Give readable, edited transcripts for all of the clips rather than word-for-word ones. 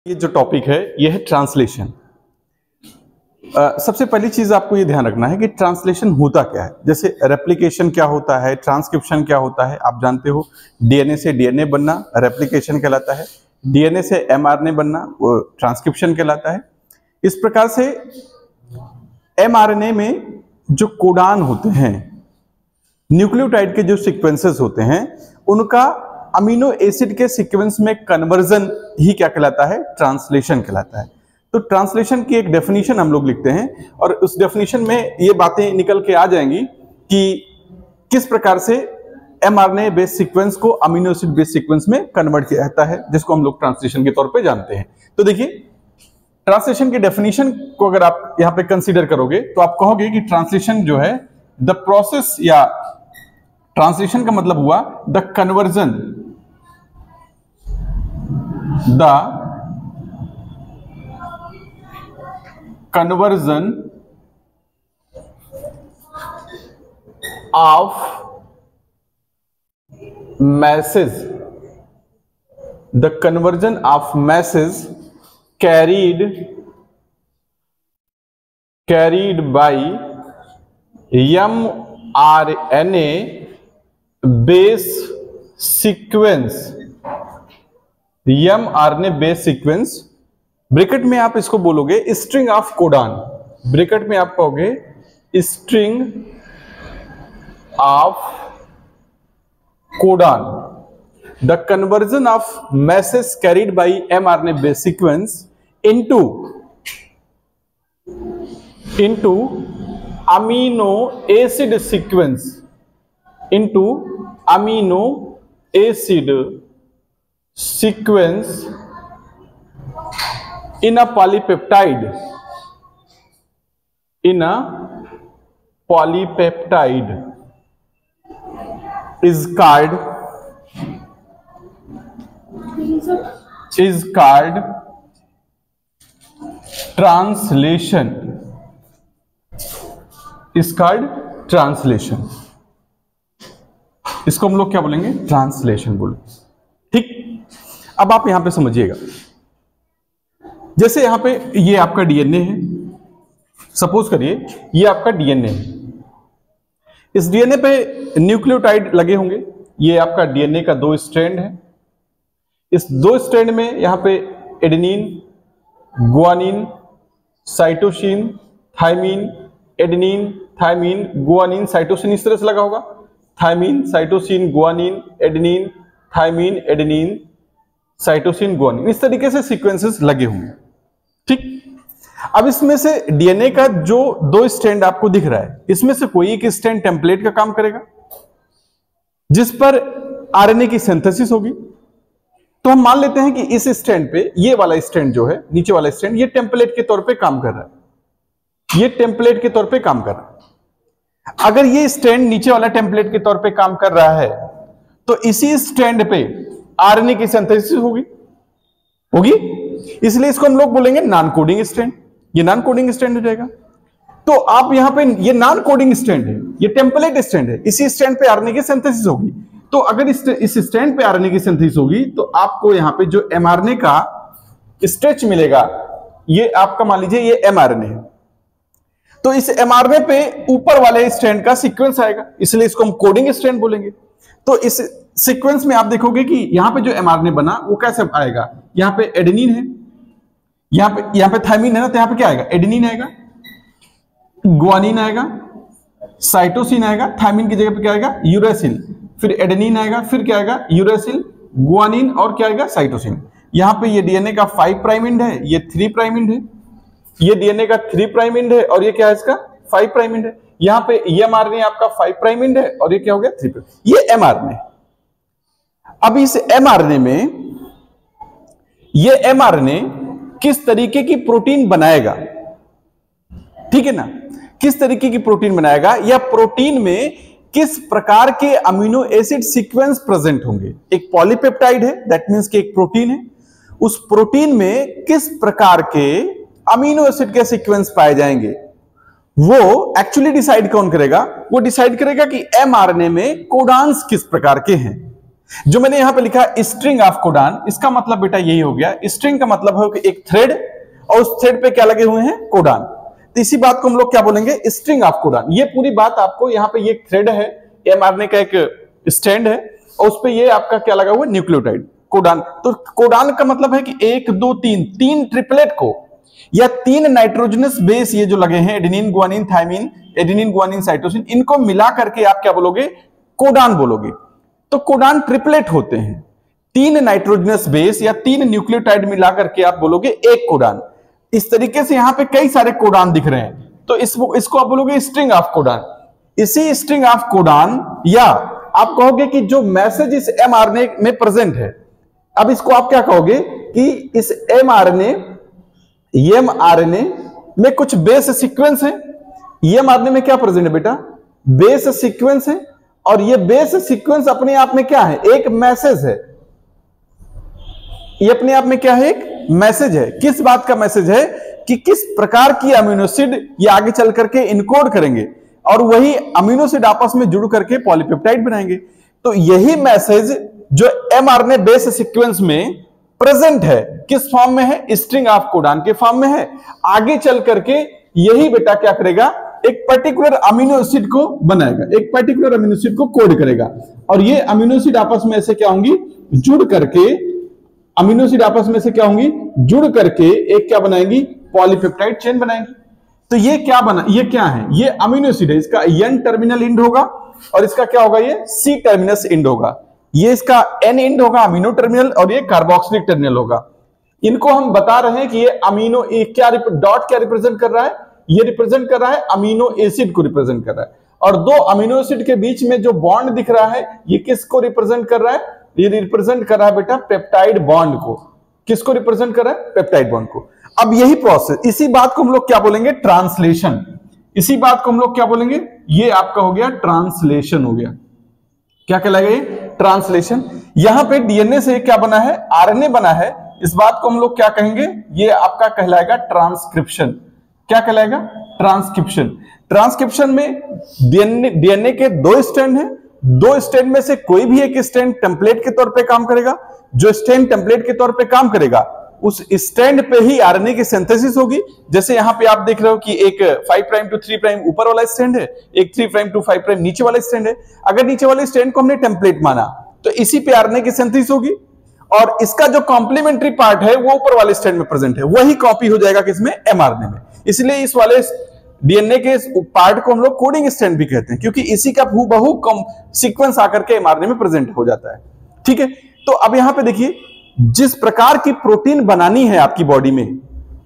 ये जो टॉपिक है ये है ट्रांसलेशन। सबसे पहली चीज आपको ये ध्यान रखना है कि ट्रांसलेशन होता क्या है। जैसे रेप्लिकेशन क्या होता है, ट्रांसक्रिप्शन क्या होता है, आप जानते हो। डीएनए से डीएनए बनना रेप्लिकेशन कहलाता है, डीएनए से एमआरएनए बनना वो ट्रांसक्रिप्शन कहलाता है। इस प्रकार से एमआरएनए में जो कोडान होते हैं, न्यूक्लियोटाइड के जो सीक्वेंसेस होते हैं, उनका अमीनो एसिड के सीक्वेंस में कन्वर्जन ही क्या कहलाता है, ट्रांसलेशन कहलाता है। तो ट्रांसलेशन की एक डेफिनेशन हम लोग लिखते हैं और उस डेफिनेशन में ये बातें निकल के आ जाएंगी कि किस प्रकार से एमआरएनए बेस्ड सीक्वेंस को अमीनो एसिड बेस्ड सीक्वेंस में कन्वर्ट किया जाता है, जिसको हम लोग ट्रांसलेशन के तौर पे जानते हैं। तो देखिए, ट्रांसलेशन की डेफिनेशन को अगर आप यहां पे कंसीडर करोगे तो आप कहोगे कि ट्रांसलेशन जो है द प्रोसेस, या ट्रांसलेशन का मतलब हुआ the conversion of masses, the conversion of masses carried by mRNA base sequence, mRNA base sequence. Bracket में आप इसको बोलोगे स्ट्रिंग ऑफ कोडान, ब्रैकेट में आप कहोगे string of codon, the conversion of message carried by mRNA base sequence into amino acid sequence, into amino acid sequence in a polypeptide, is called translation, इसको हम लोग क्या बोलेंगे, ट्रांसलेशन बोलो। ठीक, अब आप यहां पे समझिएगा, जैसे यहां पे ये आपका डीएनए है, सपोज करिए ये आपका डीएनए है, इस डीएनए पे न्यूक्लियोटाइड लगे होंगे, ये आपका डीएनए का 2 स्ट्रैंड है। इस 2 स्ट्रैंड में यहां पे adenine, guanine, cytosine, thymine, adenine, thymine, guanine, cytosine, इस तरह से लगा होगा। Thymine, cytosine, guanine, adenine, thymine, adenine, cytosine, guanine, इस तरीके से सीक्वेंसेस लगे होंगे। ठीक, अब इसमें से डीएनए का जो 2 स्ट्रैंड आपको दिख रहा है, इसमें से कोई एक स्ट्रैंड टेम्पलेट का काम करेगा जिस पर आरएनए की सिंथेसिस होगी। तो हम मान लेते हैं कि इस स्ट्रैंड पे ये वाला स्ट्रैंड जो है, नीचे वाला स्ट्रैंड, ये टेम्पलेट के तौर पे काम कर रहा है, ये टेम्पलेट के तौर पे काम कर रहा है। अगर ये स्ट्रैंड नीचे वाला टेम्पलेट के तौर पे काम कर रहा है तो इसी स्ट्रैंड पे आरएनए की सिंथेसिस होगी, इसलिए इसको हम लोग बोलेंगे नॉन कोडिंग स्ट्रैंड। ये नॉन कोडिंग स्ट्रैंड हो जाएगा। तो आप यहां पे, ये नॉन कोडिंग स्ट्रैंड है, ये टेम्पलेट स्ट्रैंड है, इसी स्ट्रैंड पे आरएनए की सिंथेसिस होगी। तो अगर इस स्ट्रैंड पे आरएनए की सिंथेसिस होगी तो आपको यहां पे जो एमआरएनए का स्ट्रेच मिलेगा, ये आपका मान लीजिए ये एमआरएनए है, तो इस एमआरएनए पे ऊपर वाले स्ट्रैंड का सीक्वेंस आएगा, इसलिए इसको हम कोडिंग स्ट्रैंड बोलेंगे। तो इस सीक्वेंस में आप देखोगे कि यहां पे जो एमआरएनए बना वो कैसे आएगा, यहां पे एडेनिन है, यहां पे थायमिन है ना, तो यहां पे क्या आएगा, एडेनिन आएगा, गुआनिन आएगा, साइटोसिन आएगा, थायमिन की जगह पे क्या आएगा, यूरेसिल, फिर एडेनिन आएगा, फिर क्या आएगा, यूरेसिल, गुआनिन, और क्या आएगा, साइटोसिन। यहां पे ये डीएनए का 5 प्राइम एंड है, ये 3 प्राइम एंड है, ये डीएनए का 3 प्राइम एंड है, और ये क्या है, इसका 5 प्राइम एंड है। यहां पे ये एमआरएनए आपका 5 प्राइम एंड है, और ये क्या हो गया, 3 प्राइम, ये एमआरएनए। अब इस एमआरएनए में ये एमआरएनए किस तरीके की प्रोटीन बनाएगा, ठीक है ना, किस तरीके की प्रोटीन बनाएगा, या प्रोटीन में किस प्रकार के अमीनो एसिड सीक्वेंस प्रेजेंट होंगे। एक पॉलीपेप्टाइड है, दैट मींस कि एक प्रोटीन है, उस प्रोटीन में किस प्रकार के अमीनो एसिड के सीक्वेंस पाए जाएंगे, वो एक्चुअली डिसाइड कौन करेगा, वो डिसाइड करेगा कि एमआरएनए में कोडान्स किस प्रकार के हैं। जो मैंने यहां पे लिखा है स्ट्रिंग ऑफ कोडान, इसका मतलब बेटा यही हो गया, स्ट्रिंग का मतलब है कि एक थ्रेड और उस थ्रेड पे क्या लगे हुए हैं, कोडान। तो इसी बात को हम लोग क्या बोलेंगे, स्ट्रिंग ऑफ कोडान। ये पूरी बात आपको यहाँ पे, ये थ्रेड है, mRNA का एक स्टैंड है और उस पे ये आपका क्या लगा हुआ है, न्यूक्लियोटाइड कोडान। तो कोडान का मतलब है कि 1 2 3 तीन ट्रिपलेट को या 3 नाइट्रोजनस बेस ये जो लगे हैं, adenine guanine thymine, adenine guanine cytosine, इनको मिला करके आप क्या बोलोगे, कोडान बोलोगे। तो कोडान ट्रिपलेट होते हैं, 3 नाइट्रोजनस बेस या 3 न्यूक्लियोटाइड मिला करके आप बोलोगे एक कोडान। इस तरीके से यहां पे कई सारे कोडान दिख रहे हैं, तो इसको आप बोलोगे स्ट्रिंग ऑफ कोडान। इसी स्ट्रिंग ऑफ कोडान, या आप कहोगे कि जो मैसेज इस mRNA में प्रेजेंट है, अब इसको आप क्या कहोगे कि इस mRNA में कुछ बेस सीक्वेंस है। mRNA में क्या प्रेजेंट है बेटा, बेस सीक्वेंस है, और ये बेस सीक्वेंस अपने आप में क्या है, एक मैसेज है। ये अपने आप में क्या है, एक मैसेज है। किस बात का मैसेज है, कि किस प्रकार की अमीनो एसिड ये आगे चल करके इनकोड करेंगे और वही अमीनो एसिड आपस में जुड़ करके पॉलीपेप्टाइड बनाएंगे। तो यही मैसेज जो mRNA बेस सीक्वेंस में प्रेजेंट है, किस फॉर्म में है, स्ट्रिंग ऑफ कोडान के फॉर्म में है। आगे चल करके यही बेटा क्या करेगा, एक पर्टिकुलर अमीनो एसिड को बनाएगा, एक पर्टिकुलर अमीनो एसिड को कोड करेगा, और ये अमीनो एसिड आपस में ऐसे क्या होंगी, जुड़ करके, अमीनो एसिड आपस में से क्या होंगी, जुड़ करके एक क्या बनाएंगी, पॉलीपेप्टाइड चेन बनाएंगी। तो ये क्या बना, ये क्या है, ये अमीनो एसिड है, इसका N टर्मिनल इंड होगा और इसका क्या होगा, ये C टर्मिनस इंड होगा। ये इसका N इंड होगा अमीनो टर्मिनल, और ये कार्बोक्सिलिक टर्मिनल होगा। इनको हम बता रहे हैं कि ये अमीनो, क्या डॉट क्या रिप्रेजेंट कर रहा है, ये रिप्रेजेंट कर रहा है अमीनो एसिड को रिप्रेजेंट कर रहा है। और 2 अमीनो एसिड के बीच में जो बॉन्ड दिख रहा है, ये किसको रिप्रेजेंट कर रहा है, ये रिप्रेजेंट कर रहा है बेटा पेप्टाइड बॉन्ड को। किसको रिप्रेजेंट कर रहा है, पेप्टाइड बॉन्ड को। अब यही प्रोसेस, इसी बात को हम लोग क्या बोलेंगे, ट्रांसलेशन। इसी बात को हम लोग क्या बोलेंगे, ये आपका हो गया ट्रांसलेशन हो गया। क्या कहलाएगा ये, ट्रांसलेशन। यहां पे डीएनए से क्या बना है, आरएनए बना है, इस बात को हम लोग क्या कहेंगे, ये आपका कहलाएगा ट्रांसक्रिप्शन। क्या कहलाएगा, ट्रांसक्रिप्शन। ट्रांसक्रिप्शन में डीएनए के 2 स्ट्रैंड हैं, 2 स्ट्रैंड में से कोई भी एक स्ट्रैंड टेम्पलेट के तौर पे काम करेगा। जो स्ट्रैंड टेम्पलेट के तौर पे काम करेगा, उस स्ट्रैंड पे ही आरएनए की सिंथेसिस होगी। जैसे यहां पे आप देख रहे हो कि एक 5 प्राइम टू 3 प्राइम ऊपर वाला स्ट्रैंड है, एक 3 प्राइम टू 5 प्राइम नीचे वाला स्ट्रैंड है। अगर नीचे वाले स्ट्रैंड को हमने टेम्पलेट माना, तो इसी पे आरएनए की सिंथेसिस होगी, और इसका जो कॉम्प्लीमेंट्री पार्ट है वो ऊपर वाले स्ट्रैंड में प्रेजेंट है, वही कॉपी हो जाएगा किसमें, एमआरएनए में। इसलिए इस वाले डीएनए के पार्ट को हम लोग कोडिंग स्ट्रैंड भी कहते हैं, क्योंकि इसी का हूबहू सीक्वेंस आकर के एमआरएनए में प्रेजेंट हो जाता है। ठीक है, तो अब यहां पे देखिए, जिस प्रकार की प्रोटीन बनानी है आपकी बॉडी में,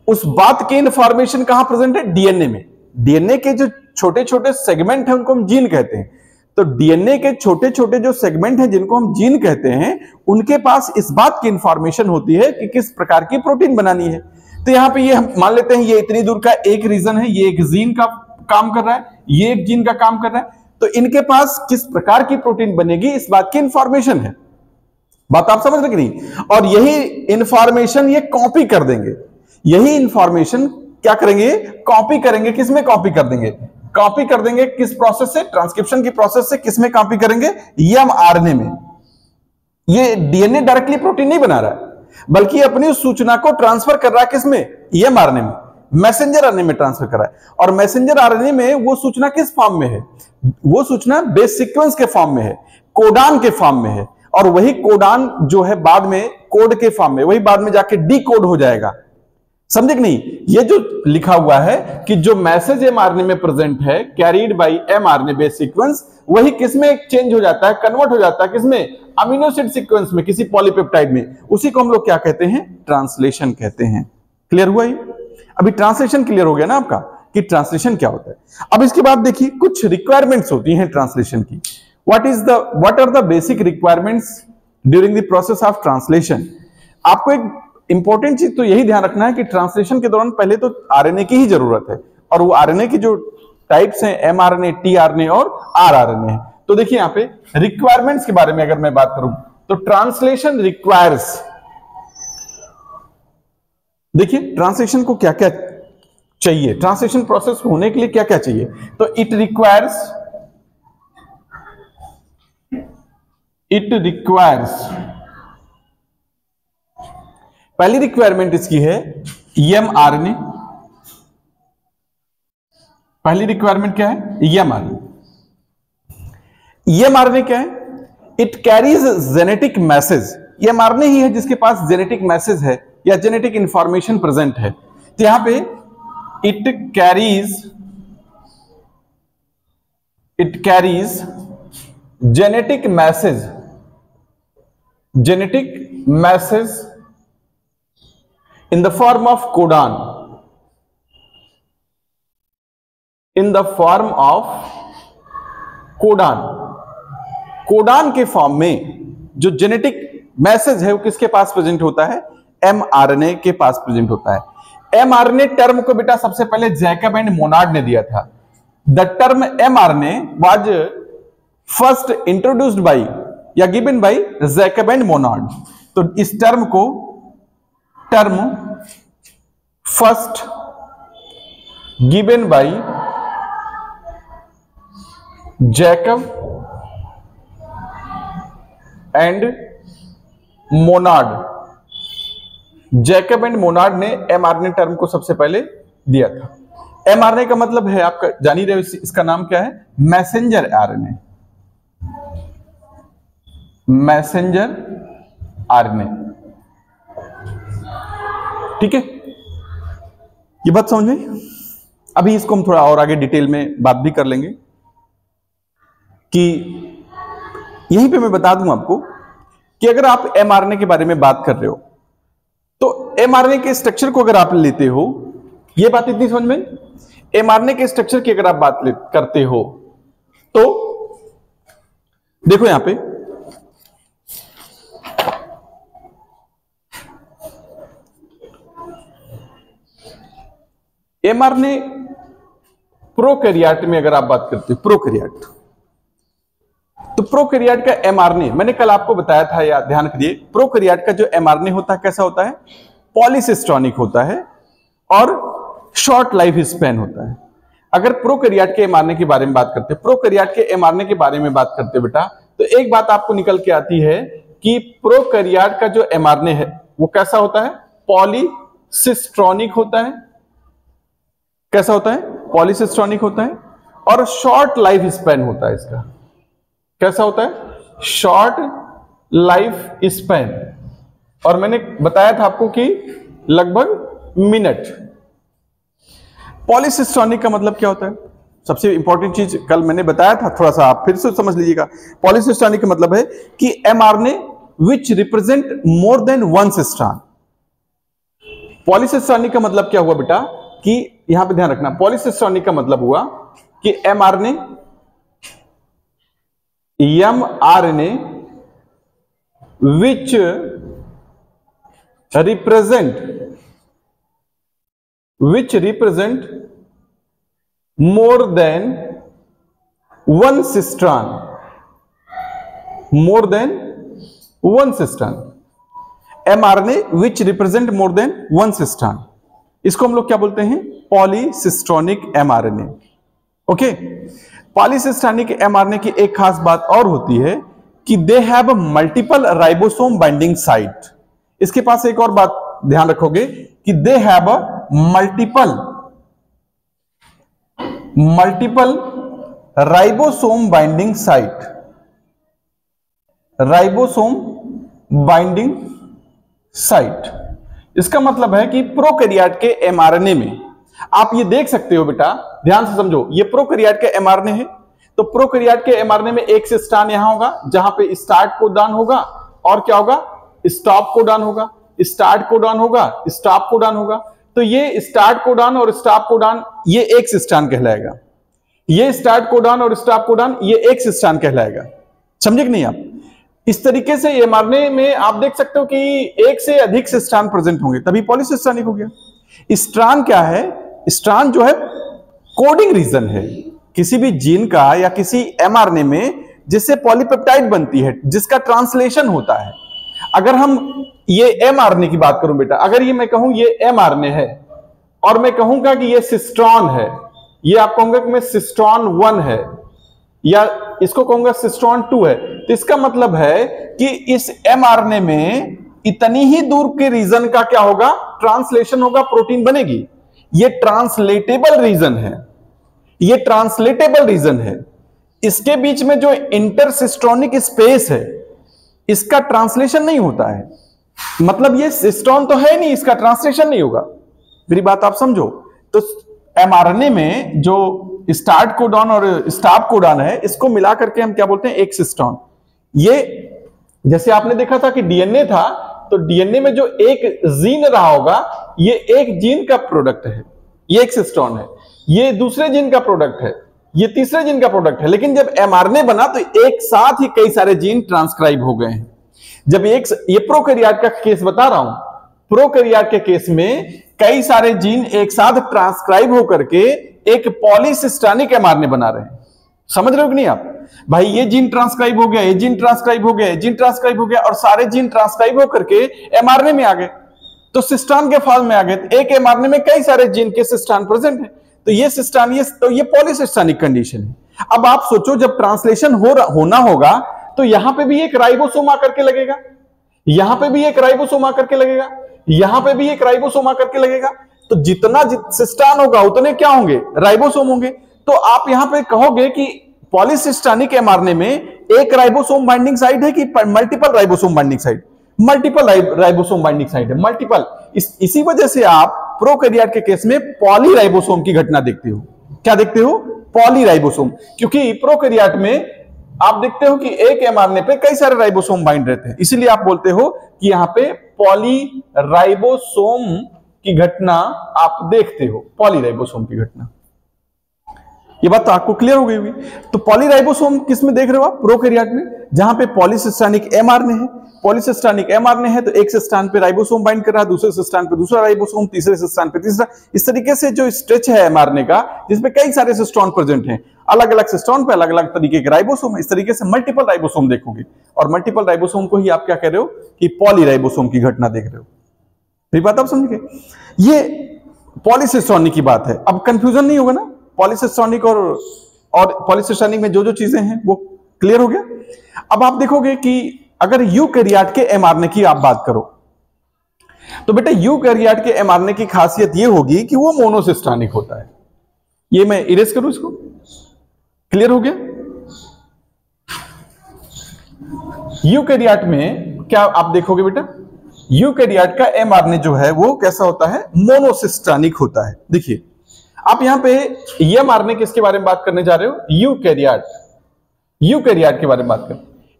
उस बात की इंफॉर्मेशन कहां प्रेजेंट है, डीएनए में। डीएनए के जो छोटे छोटे सेगमेंट हैं उनको हम जीन कहते हैं। तो डीएनए के छोटे छोटे जो सेगमेंट हैं जिनको हम जीन कहते हैं, उनके पास इस बात की इंफॉर्मेशन होती है कि किस प्रकार की प्रोटीन बनानी है। तो यहां पे ये हम मान लेते हैं, ये इतनी दूर का एक रीजन है, ये एक जीन का काम कर रहा है, ये एक जीन का काम कर रहा है। तो इनके पास किस प्रकार की प्रोटीन बनेगी, इस बात की इंफॉर्मेशन है। बात आप समझ रहे कि नहीं? और यही इंफॉर्मेशन ये कॉपी कर देंगे, यही इंफॉर्मेशन क्या करेंगे, कॉपी करेंगे। किसमें कॉपी कर देंगे, कॉपी कर देंगे किस प्रोसेस से, ट्रांसक्रिप्शन की प्रोसेस से। किसमें कॉपी करेंगे, एमआरएनए में। ये डीएनए डायरेक्टली प्रोटीन नहीं बना रहा है, बल्कि अपनी उस सूचना को ट्रांसफर कर रहा है किसमें, एमआरएनए में, मैसेंजर आरएनए में ट्रांसफर कर रहा है। और मैसेंजर आरएनए में वो सूचना किस फॉर्म में है, वो सूचना बेस सीक्वेंस के फॉर्म में है, कोडान के फॉर्म में है। और वही कोडान जो है बाद में कोड के फॉर्म में, वही बाद में जाके डी कोड हो जाएगा। समझे कि नहीं? ये जो लिखा हुआ है कि जो मैसेज एमआरएनए में प्रेजेंट है, carried bye mRNA base sequence, वही किसमें चेंज हो जाता है, कन्वर्ट हो जाता है किसमें, अमीनो एसिड सीक्वेंस में, किसी पॉलीपेप्टाइड में। उसी को हम लोग क्या कहते हैं, ट्रांसलेशन कहते हैं। क्लियर हुआ ये? अभी ट्रांसलेशन क्लियर हो गया ना आपका कि ट्रांसलेशन क्या होता है। अब इसके बाद देखिए, कुछ रिक्वायरमेंट्स होती हैं ट्रांसलेशन की। what are the basic requirements during the process of translation? आपको एक इंपॉर्टेंट चीज तो यही ध्यान रखना है कि ट्रांसलेशन के दौरान पहले तो आरएनए की ही जरूरत है, और वो आरएनए की जो टाइप्स हैं, एमआरएनए, टीआरएनए और आरआरएनए है। तो देखिए यहां पे रिक्वायरमेंट्स के बारे में अगर मैं बात करूं, तो ट्रांसलेशन रिक्वायर्स, देखिए ट्रांसलेशन को क्या क्या चाहिए, ट्रांसलेशन प्रोसेस होने के लिए क्या क्या चाहिए। तो इट इट रिक्वायर्स, पहली रिक्वायरमेंट इसकी है एमआरएनए। पहली रिक्वायरमेंट क्या है? एमआरएनए। एमआरएनए क्या है? It carries genetic message. MRNA ही है जिसके पास जेनेटिक मैसेज है या जेनेटिक इंफॉर्मेशन प्रेजेंट है। तो यहां पे it carries genetic message in the form of codon, codon के फॉर्म में जो जेनेटिक मैसेज है वो किसके पास प्रेजेंट होता है? एमआरएनए के पास प्रेजेंट होता है। एमआरएनए टर्म को बेटा सबसे पहले जैकब एंड मोनार्ड ने दिया था। The term mRNA was first introduced by या given by Jacob and Monod. तो इस टर्म को first given by Jacob and Monod. Jacob and Monod ने एमआरएनए टर्म को सबसे पहले दिया था। एमआरएनए का मतलब है, आपका जान ही रहे हो, इसका नाम क्या है? Messenger RNA. मैसेंजर आरएनए, ठीक है, ये बात समझ में। अभी इसको हम थोड़ा और आगे डिटेल में बात भी कर लेंगे कि यहीं पे मैं बता दूं आपको कि अगर आप एमआरएनए के बारे में बात कर रहे हो तो एमआरएनए के स्ट्रक्चर को अगर आप लेते हो, ये बात इतनी समझ में, एमआरएनए के स्ट्रक्चर की अगर आप बात करते हो तो देखो यहां पे एमआरएनए प्रोकैरियोट में अगर आप बात करते हो, प्रोकैरियोट, तो प्रोकैरियोट का एमआरएनए मैंने कल आपको बताया था, या ध्यान करिए, प्रोकैरियोट का जो एमआरएनए होता है कैसा होता है? पॉलीसिस्टोनिक होता है और शॉर्ट लाइफ स्पैन होता है। अगर प्रोकैरियोट के एमआरएनए के बारे में बात करते हैं, प्रोकैरियोट के एमआरएनए के बारे में बात करते बेटा, तो एक बात आपको निकल के आती है कि प्रोकैरियोट का जो एमआरएनए है वो कैसा होता है? पॉलीसिस्टोनिक होता है। कैसा होता है? पॉलीसिस्टोनिक होता है और शॉर्ट लाइफ स्पैन होता है इसका। कैसा होता है? Short life span. और मैंने बताया था आपको कि लगभग मिनट। पॉलीसिस्टोनिक का मतलब क्या होता है? सबसे इंपॉर्टेंट चीज कल मैंने बताया था, थोड़ा सा आप फिर से समझ लीजिएगा। पॉलीसिस्टोनिक का मतलब है कि mRNA which represent more than one cistron. पॉलीसिस्टोनिक का मतलब क्या हुआ बेटा कि यहां पे ध्यान रखना, पॉलीसिस्टोनिक का मतलब हुआ कि mRNA which represent more than one cistron, more than one cistron. MRNA which represent more than one cistron, इसको हम लोग क्या बोलते हैं? पॉलीसिस्टोनिक एमआरएनए। ओके, पॉलीसिस्टोनिक एमआरएनए की एक खास बात और होती है कि they have multiple ribosome binding site. इसके पास एक और बात ध्यान रखोगे कि they have multiple ribosome binding site. Ribosome binding site, इसका मतलब है कि प्रोकैरियोट के एमआरएनए में आप ये देख सकते हो बेटा, ध्यान से समझो, ये प्रोकैरियोट के एमआरएनए है। तो प्रोकैरियोट के एमआरएनए में एक सिस्टोन यहां होगा जहां पे स्टार्ट कोडॉन होगा और क्या होगा? स्टॉप कोडॉन होगा। स्टार्ट कोडॉन होगा, स्टॉप कोडॉन होगा। तो ये स्टार्ट कोडॉन और स्टॉप कोडॉन ये एक सिस्टोन कहलाएगा। ये स्टार्ट कोडॉन और स्टॉप कोडॉन ये एक सिस्टोन कहलाएगा। समझे कि नहीं आप? इस तरीके से एमआरएनए में आप देख सकते हो कि एक से अधिक सिस्टोन प्रेजेंट होंगे, तभी पॉलीसिस्टोनिक हो गया। स्ट्रैंड क्या है? स्ट्रैंड जो है कोडिंग रीजन है किसी भी जीन का या किसी एमआरएनए में, जिससे पॉलीपेप्टाइड बनती है, जिसका ट्रांसलेशन होता है। अगर हम ये एमआरएनए की बात करूं बेटा, अगर ये मैं कहूं ये एमआरएनए है और मैं कहूंगा कि ये सिस्टोन है, ये आप कहोगे कि मैं सिस्टोन 1 है, या इसको कहूंगा सिस्टोन 2 है, तो इसका मतलब है कि इस mRNA में इतनी ही दूर के रीजन का क्या होगा, ट्रांसलेशन होगा, प्रोटीन बनेगी। ये ट्रांसलेटेबल रीजन है, ये ट्रांसलेटेबल रीजन है। इसके बीच में जो इंटरसिस्टोनिक स्पेस है, इसका ट्रांसलेशन नहीं होता है, मतलब ये सिस्टोन तो है नहीं, इसका ट्रांसलेशन नहीं होगा। मेरी बात आप समझो। तो mRNA में जो स्टार्ट कोडॉन और स्टॉप कोडॉन है, इसको मिला करके हम क्या बोलते हैं, एक सिस्टोन। ये जैसे आपने देखा था कि डीएनए था, तो डीएनए में जो एक जीन रहा होगा, ये एक जीन का प्रोडक्ट है, ये एक सिस्टोन है। ये दूसरे जीन का प्रोडक्ट है, ये तीसरे जीन का प्रोडक्ट है। लेकिन जब mRNA बना तो एक साथ ही कई सारे जीन ट्रांसक्राइब हो गए हैं। जब ये प्रोकैरियोट का केस बता रहा हूं, प्रोकैरियोट के केस में कई सारे जीन एक साथ ट्रांसक्राइब होकर के एक पॉलीसिस्टानिक mRNA बना रहे हैं। समझ रहे हो कि नहीं आप? भाई ये जीन ट्रांसक्राइब हो गया, ये जीन ट्रांसक्राइब हो गया, ये जीन ट्रांसक्राइब हो गया, और सारे जीन ट्रांसक्राइब होकर के mRNA में आ गए, तो सिस्टोन के फॉर्म में आ गए। एक mRNA में कई सारे जीन के सिस्टोन प्रेजेंट है, तो ये सिस्टोन, ये पॉलीसिस्टानिक कंडीशन है। अब आप सोचो, जब ट्रांसलेशन होना होगा तो यहां पे भी एक राइबोसोम आकर के लगेगा, यहां पे भी एक राइबोसोम आकर के लगेगा, यहां पे भी एक राइबोसोम आकर के लगेगा। तो जितना सिस्टोन होगा उतने क्या होंगे, राइबोसोम होंगे। तो आप यहां पे कहोगे कि पॉलीसिस्टानिक mRNA में एक राइबोसोम बाइंडिंग साइट है कि multiple ribosome binding site? Multiple ribosome binding site है, मल्टीपल। इसी वजह से आप प्रोकैरियोट के केस में पॉलीराइबोसोम की घटना देखते हो। क्या देखते हो? पॉलीराइबोसोम। क्योंकि प्रोकैरियोट में आप देखते हो कि एक mRNA पे कई सारे राइबोसोम बाइंड रहते हैं, इसीलिए आप बोलते हो कि यहां पे पॉलीराइबोसोम की घटना आप देखते हो, पॉलीराइबोसोम की घटना। ये बात तो आपको क्लियर हो गई होगी। तो पॉलीराइबोसोम किस में देख रहे हो आप? प्रोकैरियोट में, जहां पे पॉलीसिस्टानिक mRNA है। पॉलीसिस्टानिक mRNA है तो एक सिस्टोन पे राइबोसोम बाइंड कर रहा है, दूसरे सिस्टोन पे दूसरा राइबोसोम, तीसरे सिस्टोन पे तीसरा। इस तरीके से जो स्ट्रेच है mRNA का, जिसमें कई सारे सिस्टोन प्रेजेंट हैं, अलग अलग सिस्टोन पे अलग अलग तरीके के राइबोसोम, इस तरीके से मल्टीपल राइबोसोम देखोगे। और मल्टीपल राइबोसोम को ही आप क्या कह रहे हो कि पॉलीराइबोसोम की घटना देख रहे हो। मेरी बात आप समझ गए? ये पॉलीसिस्टोनिक की बात है। अब कंफ्यूजन नहीं होगा ना, पॉलीसिस्टोनिक और पॉलीसिस्टोनिक में जो जो चीजें हैं वो क्लियर हो गया। अब आप देखोगे कि अगर यूकैरियोट के mRNA की आप बात करो, तो बेटा यूकैरियोट के mRNA की खासियत ये होगी कि वो मोनोसिस्टोनिक होता है। ये मैं इरेज करूं इसको, क्लियर हो गया? यूकैरियोट में क्या आप देखोगे बेटा, यूकैरियोट का mRNA जो है वो कैसा होता है, मोनोसिस्टोनिक होता है। देखिए आप यहां पे ये mRNA किसके बारे में बात करने जा रहे हो, यूकैरियोट के बारे में बात कर।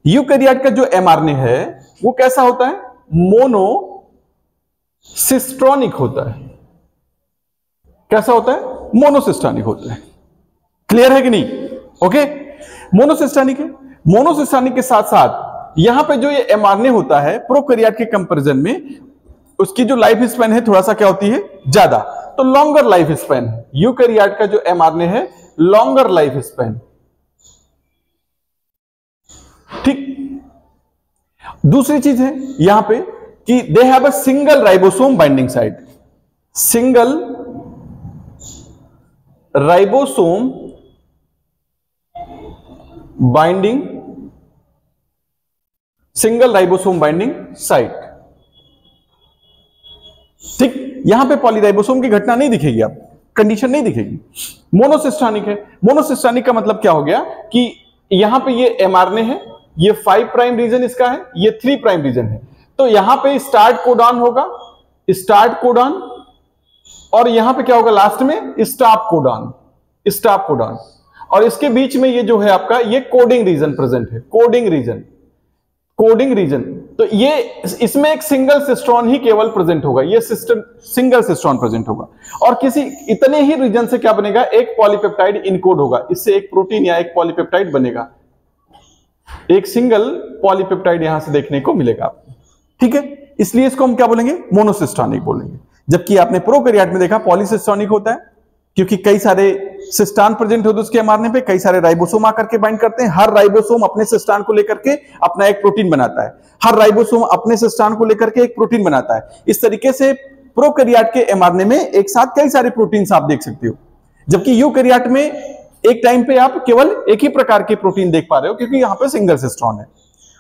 यूकैरियोट का जो mRNA है वो कैसा होता है, मोनोसिस्टोनिक होता है। कैसा होता है, मोनोसिस्टोनिक होता है। क्लियर है कि नहीं? ओके, मोनोसिस्टोनिक है। मोनोसिस्टोनिक के साथ साथ यहां पे जो ये mRNA होता है प्रोकैरियोट के कंपैरिजन में, उसकी जो लाइफ स्पैन है थोड़ा सा क्या होती है, ज्यादा, तो लॉन्गर लाइफ स्पैन है। यूकैरियोट का जो mRNA है, लॉन्गर लाइफ स्पैन। ठीक। दूसरी चीज है यहां पे कि they have a single ribosome binding site. Single ribosome binding, single ribosome binding site. ठीक, यहां पे पॉलीराइबोसोम की घटना नहीं दिखेगी, आप कंडीशन नहीं दिखेगी। मोनोसिस्टोनिक है। मोनोसिस्टोनिक का मतलब क्या हो गया कि यहां पे ये mRNA है, ये 5 प्राइम रीजन इसका है, ये 3 प्राइम रीजन है, तो यहां पे स्टार्ट कोडॉन होगा, स्टार्ट कोडॉन, और यहां पे क्या होगा लास्ट में, स्टॉप कोडॉन, स्टॉप कोडॉन, और इसके बीच में ये जो है आपका ये कोडिंग रीजन प्रेजेंट है, कोडिंग रीजन, कोडिंग रीजन। तो ये इसमें एक सिंगल सिस्टोन ही केवल प्रेजेंट होगा, ये सिस्टम सिंगल सिस्टोन प्रेजेंट होगा, और किसी इतने ही रीजन से क्या बनेगा, एक पॉलीपेप्टाइड इनकोड होगा, इससे एक प्रोटीन या एक पॉलीपेप्टाइड बनेगा, एक सिंगल पॉलीपेप्टाइड यहां से देखने को मिलेगा। ठीक है, इसलिए इसको हम क्या बोलेंगे, मोनोसिस्टोनिक बोलेंगे। जबकि आपने प्रोकैरियोट में देखा पॉलीसिस्टोनिक होता है, क्योंकि कई सारे सिस्टोन प्रेजेंट होते हैं उसके mRNA पे, कई सारे राइबोसोम आकर के बाइंड करते हैं। हर राइबोसोम अपने सिस्टोन को लेकर के अपना एक प्रोटीन बनाता है, हर राइबोसोम अपने सिस्टोन को लेकर के एक प्रोटीन बनाता है। इस तरीके से प्रोकैरियोट के mRNA में एक साथ कई सारे प्रोटीन्स आप देख सकते हो, जबकि यूकैरियोट में एक टाइम पे आप केवल एक ही प्रकार की प्रोटीन देख पा रहे हो क्योंकि यहां पे सिंगल सिस्टोन है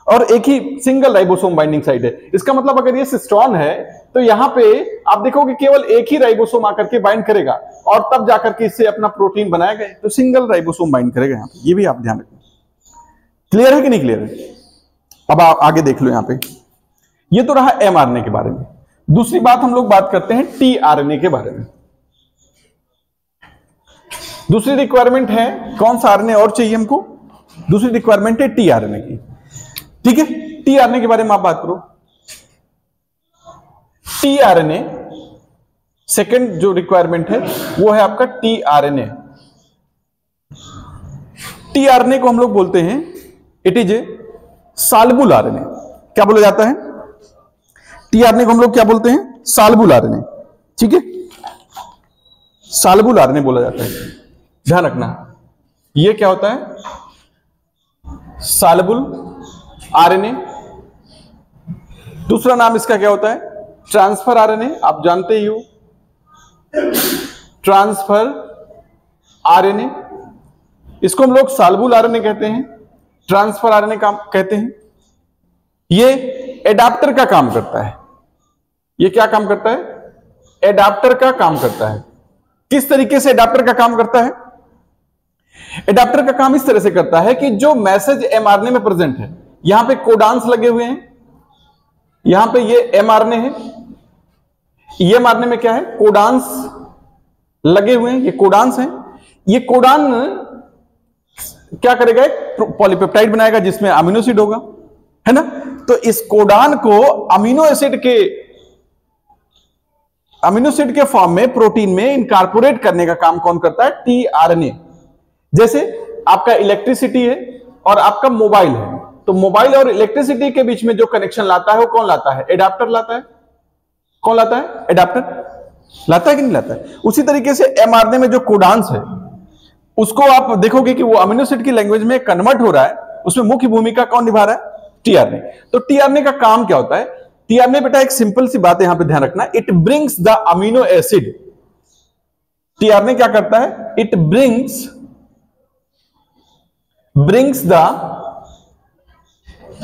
और एक ही सिंगल राइबोसोम बाइंडिंग साइट है। इसका मतलब अगर ये सिस्टोन है तो यहां पे आप देखोगे केवल एक ही राइबोसोम आकर के बाइंड करेगा और तब जाकर के इससे अपना प्रोटीन बनाया गया, तो सिंगल राइबोसोम बाइंड करेगा यहां पे, ये भी आप ध्यान रखना। क्लियर है कि नहीं क्लियर है? अब आप आगे देख लो यहां पे, ये तो रहा एमआरएनए के बारे में। दूसरी बात हम लोग बात करते हैं टीआरएनए के बारे में। दूसरी रिक्वायरमेंट है, कौन सा आरएनए और चाहिए हमको? दूसरी रिक्वायरमेंट है टीआरएनए की। ठीक है, टीआरएनए के बारे में आप बात करो। टीआरएनए सेकंड जो रिक्वायरमेंट है वो है आपका टीआरएनए। टीआरएनए को हम लोग बोलते हैं it is A soluble RNA. क्या बोला जाता है? टीआरएनए को हम लोग क्या बोलते हैं? Soluble RNA. ठीक है, सॉल्युबल आरएनए बोला जाता है, ध्यान रखना। ये क्या होता है? Soluble RNA. दूसरा नाम इसका क्या होता है? Transfer RNA. आप जानते ही हो ट्रांसफर आरएनए, इसको हम लोग सॉल्युबल आरएनए कहते हैं, ट्रांसफर आरएनए काम कहते हैं। ये एडाप्टर का काम करता है। ये क्या काम करता है? एडाप्टर का काम करता है। किस तरीके से एडाप्टर का काम करता है? एडाप्टर का काम इस तरह से करता है कि जो मैसेज एमआरएनए में प्रेजेंट है, यहां पे कोडान्स लगे हुए हैं, यहां पे ये एमआरएनए है, ये एमआरएनए में क्या है? कोडान्स लगे हुए हैं, ये कोडान्स हैं। ये कोडान क्या करेगा? एक पॉलीपेप्टाइड बनाएगा जिसमें अमीनो एसिड होगा, है ना? तो इस कोडान को अमीनो एसिड के फॉर्म में प्रोटीन में इनकॉर्पोरेट करने का काम कौन करता है? टीआरएनए। जैसे आपका इलेक्ट्रिसिटी है और आपका मोबाइल है, तो मोबाइल और इलेक्ट्रिसिटी के बीच में जो कनेक्शन लाता है वो कौन लाता है? एडाप्टर लाता है। कौन लाता है? एडाप्टर लाता है कि नहीं लाता है? उसी तरीके से एमआरएनए में जो कोडान्स है उसको आप देखोगे कि वो अमीनो एसिड की लैंग्वेज में कन्वर्ट हो रहा है, उसमें मुख्य भूमिका कौन निभा रहा है? टीआरएनए। तो टीआरएनए का काम क्या होता है? टीआरएनए बेटा एक सिंपल सी बात यहां पे ध्यान रखना, it brings the amino acid. TRNA क्या करता है? It brings the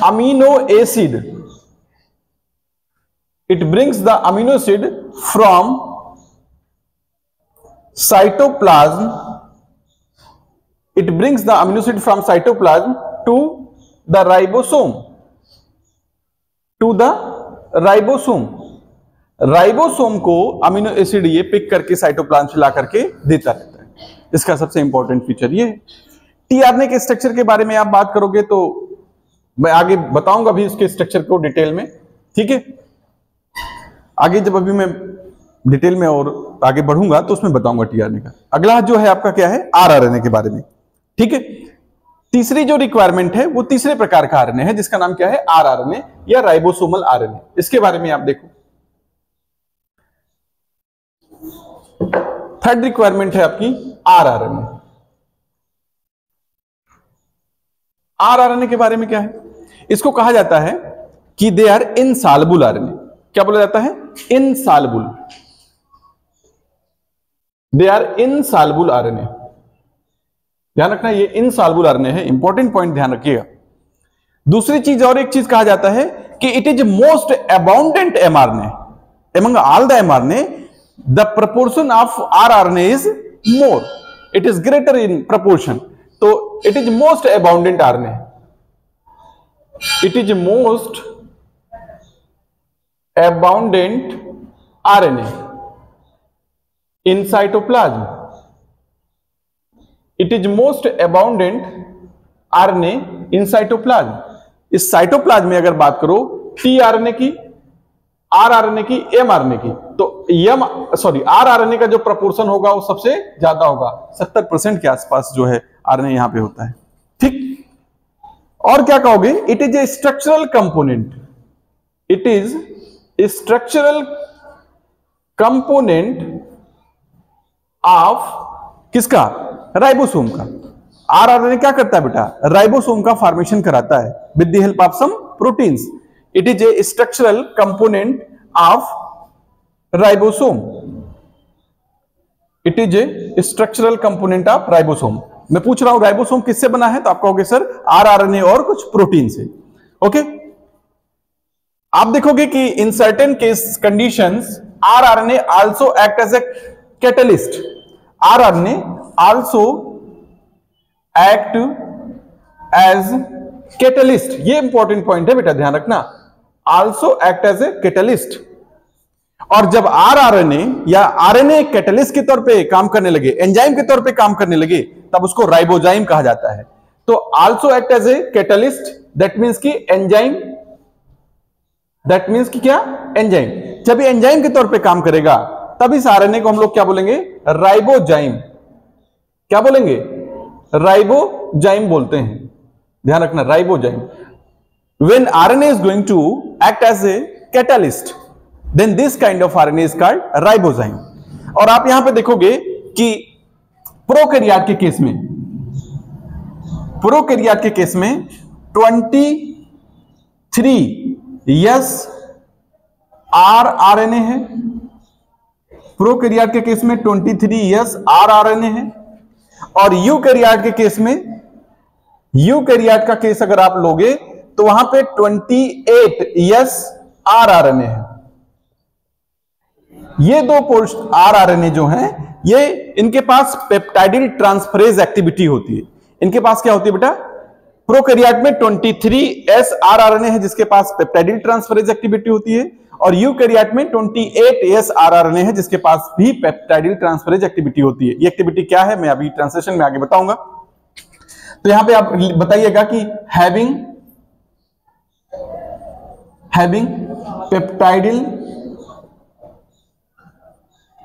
amino acid, it brings the amino acid from cytoplasm, it brings the amino acid from cytoplasm to the ribosome, ribosome को अमीनो एसिड ये pick करके cytoplasm से ला करके देता रहता है। इसका सबसे इंपॉर्टेंट फीचर ये है। टीआरएनए के स्ट्रक्चर के बारे में आप बात करोगे तो मैं आगे बताऊंगा भी उसके स्ट्रक्चर को डिटेल में, ठीक है? आगे जब अभी मैं डिटेल में और आगे बढ़ूंगा तो उसमें बताऊंगा टीआरएनए का। अगला जो है आपका क्या है? आरआरएनए के बारे में, ठीक है? तीसरी जो रिक्वायरमेंट है वो तीसरे प्रकार का आरएनए है जिसका नाम क्या है? आरआरएनए या राइबोसोमल आरएनए। इसके बारे में आप देखो। थर्ड रिक्वायरमेंट है आपकी आरआरएनए। आरआरएनए के बारे में क्या है? इसको कहा जाता है कि दे आर इनसॉल्युबल आरएनए। क्या बोला जाता है? Insoluble. They are insoluble RNA. ध्यान रखना, ये इनसॉल्युबल आरएनए है, इंपॉर्टेंट पॉइंट ध्यान रखिएगा। दूसरी चीज और एक चीज कहा जाता है कि it is most abundant mRNA among all the mRNA, the proportion of rRNA is more, it is greater in proportion. So it is most abundant RNA, it is most abundant RNA in cytoplasm, it is most abundant RNA in cytoplasm. इस cytoplasm में अगर बात करो tRNA की, rRNA की, mRNA की, तो rRNA का जो प्रपोर्शन होगा वो सबसे ज्यादा होगा, 70% के आसपास जो है आरएनए यहां पे होता है, ठीक? और क्या कहोगे? It is a structural component, it is a structural component of किसका? राइबोसोम का। आरआरएनए क्या करता है बेटा? राइबोसोम का फॉर्मेशन कराता है with the help of some proteins. It is a structural component of ribosome, it is a structural component of ribosome. मैं पूछ रहा हूं राइबोसोम किससे बना है, तो आप कहोगे सर आरआरएनए और कुछ प्रोटीन से। ओके, आप देखोगे कि in certain case conditions rRNA also act as a catalyst. RRNA also act as catalyst, ये इंपॉर्टेंट पॉइंट है बेटा, ध्यान रखना, also act as a catalyst. और जब आरआरएनए या आरएनए कैटलिस्ट के तौर पे काम करने लगे, एंजाइम के तौर पे काम करने लगे, तब उसको राइबोजाइम कहा जाता है। तो also act as a catalyst, that means कि एंजाइम, दैट मीन्स कि क्या, एंजाइम। जब ये एंजाइम के तौर पे काम करेगा तब इस आरएनए को हम लोग क्या बोलेंगे, राइबोजाइम। क्या बोलेंगे, राइबोजाइम बोलते हैं, ध्यान रखना, ribozyme. When RNA is going to act as a catalyst, then this kind of RNA is called ribozyme। और आप यहां पे देखोगे कि प्रोकैरियोट के केस में, प्रोकैरियोट के केस में 23S rRNA है, प्रोकैरियोट के केस में 23S rRNA है। और यूकैरियोट के केस में, यूकैरियोट का केस अगर आप लोगे तो वहां पे 28S rRNA है। ये दो rRNA जो हैं, ये इनके पास पेप्टाइडिल ट्रांसफरेज एक्टिविटी होती है। इनके पास क्या होती है बेटा, प्रोकैरियोट में 23S rRNA है जिसके पास पेप्टाइडिल ट्रांसफरेज एक्टिविटी होती है, और यूकैरियोट में 28S rRNA है जिसके पास भी पेप्टाइडिल ट्रांसफरेज एक्टिविटी होती है। ये एक्टिविटी क्या है मैं अभी ट्रांसलेशन में आगे बताऊंगा। तो यहां पे आप बताइएगा कि having peptidal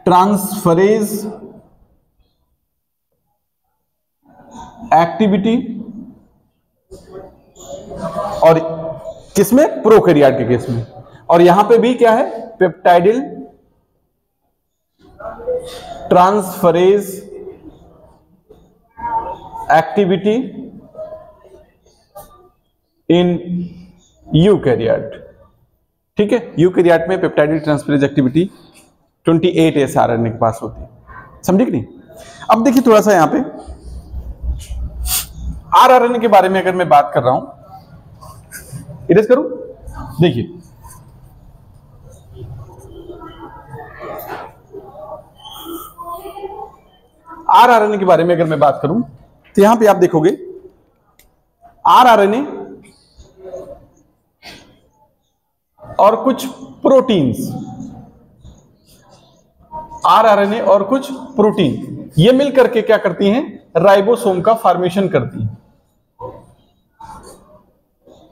transferase activity, और किसमें, प्रोकैरियोट के केस में। और यहां पे भी क्या है, peptidyl transferase activity in eukaryote. ठीक है, यूकैरियोट में peptidyl transferase activity 28S rRNA के पास होती है, समझे कि नहीं। अब देखिए थोड़ा सा यहां पे rRNA के बारे में अगर मैं बात कर रहा हूं, इरेज करूं, देखिए rRNA के बारे में अगर मैं बात करूं तो यहां पे आप देखोगे rRNA और कुछ प्रोटीन्स, rRNA और कुछ प्रोटीन, ये मिलकर के क्या करती हैं, राइबोसोम का फॉर्मेशन करती हैं।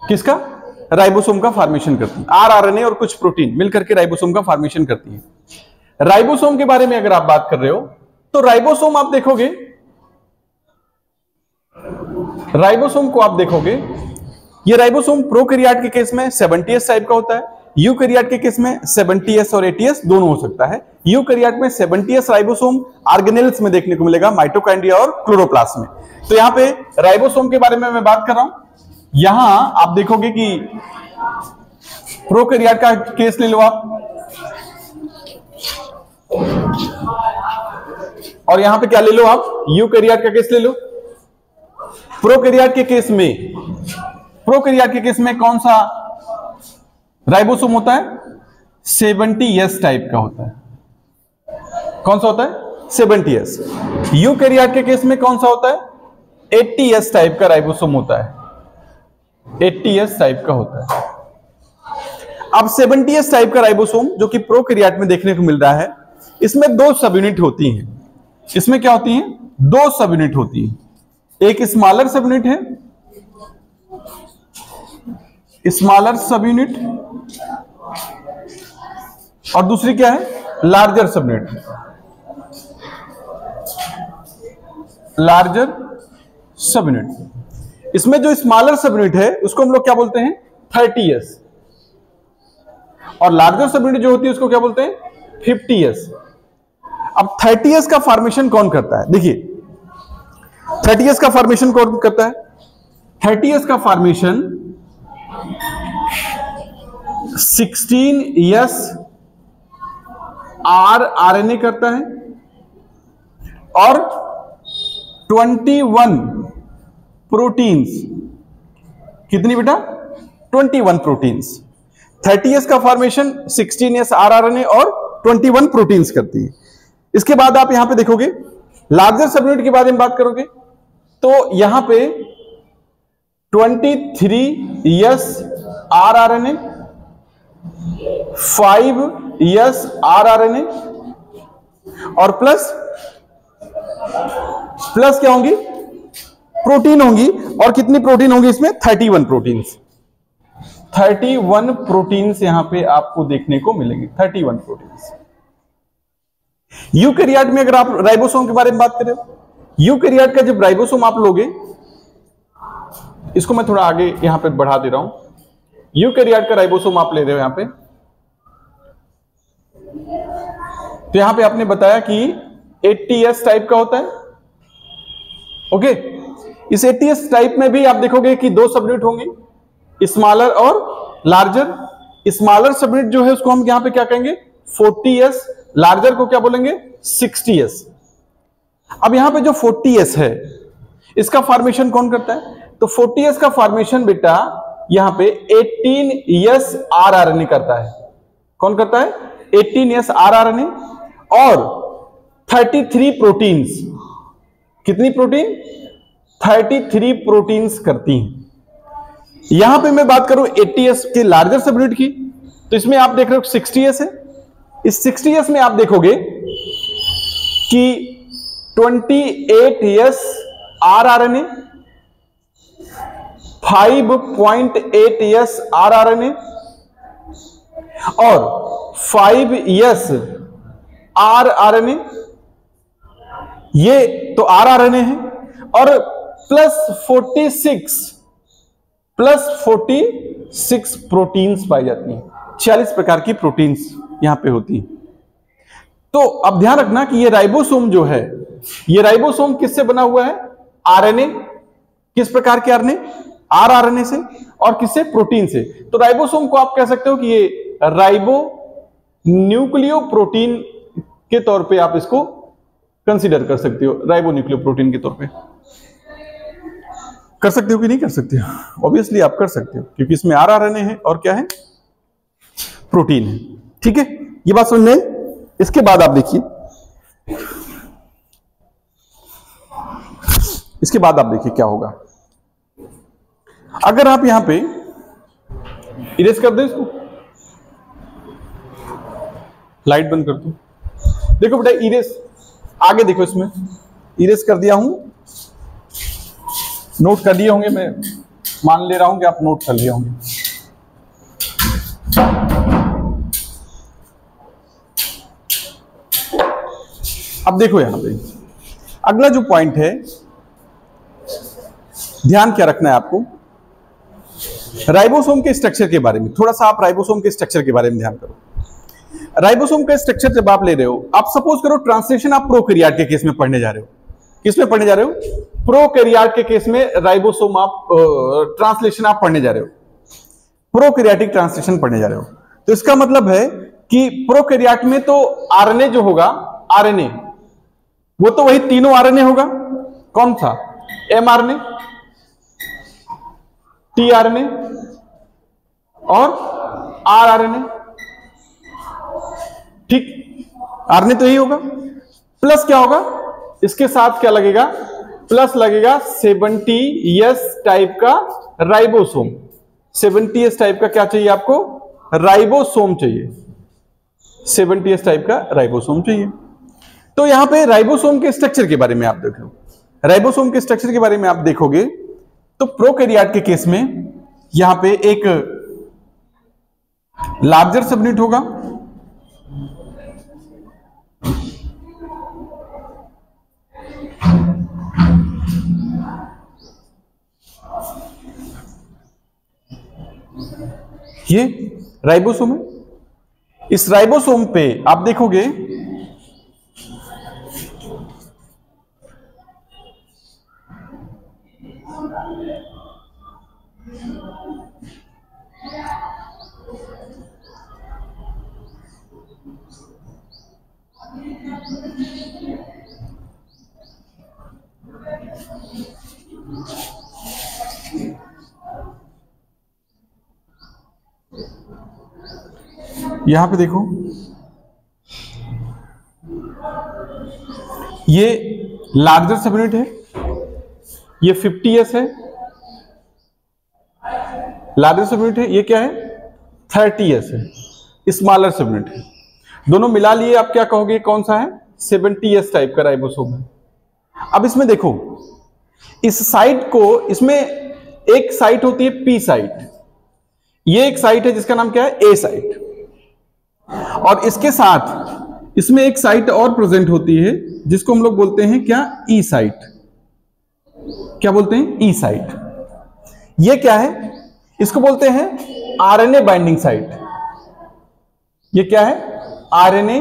किसका, राइबोसोम का फॉर्मेशन करती हैं। rRNA और कुछ प्रोटीन मिलकर के राइबोसोम का फॉर्मेशन करती हैं। राइबोसोम के बारे में अगर आप बात कर रहे हो तो राइबोसोम आप देखोगे, राइबोसोम को आप देखोगे, ये राइबोसोम प्रोकैरियोट के केस में 70S टाइप का होता है, यूकैरियोट के केस में 70S और 80S दोनों हो सकता है। यूकैरियोट में 70S राइबोसोम ऑर्गेनेल्स में देखने को मिलेगा, माइटोकॉन्ड्रिया और क्लोरोप्लास्ट में। तो यहां पे राइबोसोम के बारे में मैं बात कर रहा हूं। यहां आप देखोगे कि प्रोकैरियोट का केस ले लो आप, और यहां पे क्या ले लो आप, यूकैरियोट का केस ले लो। प्रोकैरियोट के केस में, प्रोकैरियोट के केस में कौन सा राइबोसोम होता है, 70S टाइप का होता है। कौन सा होता है, 70S। यूकैरियोट के केस में कौन सा होता है, 80S टाइप का राइबोसोम होता है, 80S टाइप का होता है। अब 70S टाइप का राइबोसोम जो कि प्रोकैरियोट में देखने को मिल रहा है, इसमें दो सब यूनिट होती हैं। इसमें क्या होती हैं, दो सब यूनिट होती हैं। एक स्मॉलर सब यूनिट है, स्मॉलर सब यूनिट, और दूसरी क्या है, लार्जर सब यूनिट, लार्जर सब यूनिट। इसमें जो स्मॉलर सब यूनिट है उसको हम लोग क्या बोलते हैं, 30S, और लार्जर सब यूनिट जो होती है उसको क्या बोलते हैं, 50S। अब 30S का फॉर्मेशन कौन करता है, देखिए 30S का फॉर्मेशन कौन करता है, 30S का फॉर्मेशन 16S rRNA करता है, और 21 प्रोटीन्स, कितनी बेटा 21 प्रोटीन्स। 30s का फॉर्मेशन 16s rRNA और 21 प्रोटीन्स करती है। इसके बाद आप यहां पे देखोगे लार्जर सबयूनिट के बारे में बात करोगे तो यहां पे 23s rRNA, 5s rRNA और प्लस क्या होंगी, प्रोटीन होंगी। और कितनी प्रोटीन होंगी इसमें, 31 प्रोटीन्स। 31 प्रोटीन्स यहां पे आपको देखने को मिलेंगे, 31 प्रोटीन्स। यूकैरियोट में अगर आप राइबोसोम के बारे में बात करें, यूकैरियोट का जब राइबोसोम आप लोगे, इसको मैं थोड़ा आगे यहां पे बढ़ा दे रहा हूं। यूकैरियोट का राइबोसोम आप ले रहे हो यहां पे, तो यहां पे आपने बताया कि 80s टाइप का होता है। ओके, इस 80s टाइप में भी आप देखोगे कि दो सबयूनिट होंगे, स्मॉलर और लार्जर। स्मॉलर सबयूनिट जो है उसको हम यहां पे क्या कहेंगे, 40s, लार्जर को क्या बोलेंगे, 60s। अब यहां पे जो 40s है इसका फॉर्मेशन कौन करता है, तो 40s का फॉर्मेशन बेटा यहां पे 18s rRNA करता है। कौन करता है, 18s rRNA और 33 प्रोटीन्स, कितनी प्रोटीन, 33 प्रोटीन्स करती हैं। यहां पे मैं बात करूं 80s के लार्जर सबयूनिट की, तो इसमें आप देख रहे हो 60s है। इस 60s में आप देखोगे कि 28s rRNA, 5.8s rRNA और 5s rRNA, ये तो rRNA है, और +46 प्रोटीन्स पाई जाती हैं। 40 प्रकार की प्रोटीन्स यहां पे होती हैं। तो अब ध्यान रखना कि ये राइबोसोम जो है, ये राइबोसोम किससे बना हुआ है, आरएनए, किस प्रकार के आरएनए, rRNA से, और किससे, प्रोटीन से। तो राइबोसोम को आप कह सकते हो कि ये राइबो न्यूक्लियो प्रोटीन के तौर पे आप इसको कंसीडर कर सकते हो, राइबो न्यूक्लियो प्रोटीन के तौर पे कर सकते हो कि नहीं कर सकते हो, ऑब्वियसली आप कर सकते हो, क्योंकि इसमें rRNA है और क्या है, प्रोटीन है। ठीक है, ये बात समझ में। इसके बाद आप देखिए, इसके बाद आप देखिए क्या होगा। अगर आप यहां पे इरेज कर दो इसको, लाइट बंद कर दो, देखो बेटा इरेज, आगे देखो, इसमें इरेज कर दिया हूं, नोट कर लिए होंगे, मैं मान ले रहा हूं कि आप नोट कर लिए होंगे। अब देखो यहां पे अगला जो पॉइंट है, ध्यान क्या रखना है आपको, राइबोसोम के स्ट्रक्चर के बारे में थोड़ा सा, आप राइबोसोम के स्ट्रक्चर के बारे में ध्यान करो। राइबोसोम का स्ट्रक्चर जब आप ले रहे हो, आप सपोज करो ट्रांसलेशन आप प्रोकैरियोट के केस में पढ़ने जा रहे हो, किसमें पढ़ने जा रहे हो, प्रोकैरियोट के केस में राइबोसोम आप ट्रांसलेशन आप पढ़ने जा रहे हो, प्रोकैरियोटिक ट्रांसलेशन पढ़ने जा रहे हो। तो इसका मतलब है कि प्रोकैरियोट में तो आरएनए जो होगा, आरएनए वो तो वही तीनों आरएनए होगा, कौन सा, एमआरएनए, टीआरएनए और आरआरएनए। ठीक, आरएनए तो यही होगा, प्लस क्या होगा, इसके साथ क्या लगेगा, प्लस लगेगा 70s टाइप का राइबोसोम। 70s टाइप का क्या चाहिए आपको, राइबोसोम चाहिए, 70s टाइप का राइबोसोम चाहिए। तो यहां पे राइबोसोम के स्ट्रक्चर के बारे में आप देख लो, राइबोसोम के स्ट्रक्चर के बारे में आप देखोगे तो प्रोकैरियोट के केस में यहां पे एक लार्जर सबयूनिट होगा, ये राइबोसोम है। इस राइबोसोम पे आप देखोगे यहां पे देखो, ये लार्जर सबयूनिट है, ये 50s है, लार्जर सबयूनिट है, ये क्या है 30s है, स्मॉलर सबयूनिट है। दोनों मिला लिए आप क्या कहोगे, कौन सा है 70s टाइप का राइबोसोम है। अब इसमें देखो, इस साइट को, इसमें एक साइट होती है पी साइट, ये एक साइट है जिसका नाम क्या है ए साइट, और इसके साथ इसमें एक साइट और प्रेजेंट होती है जिसको हम लोग बोलते हैं क्या, ई साइट। क्या बोलते हैं, ई साइट। ये क्या है, इसको बोलते हैं आरएनए बाइंडिंग साइट। ये क्या है, आरएनए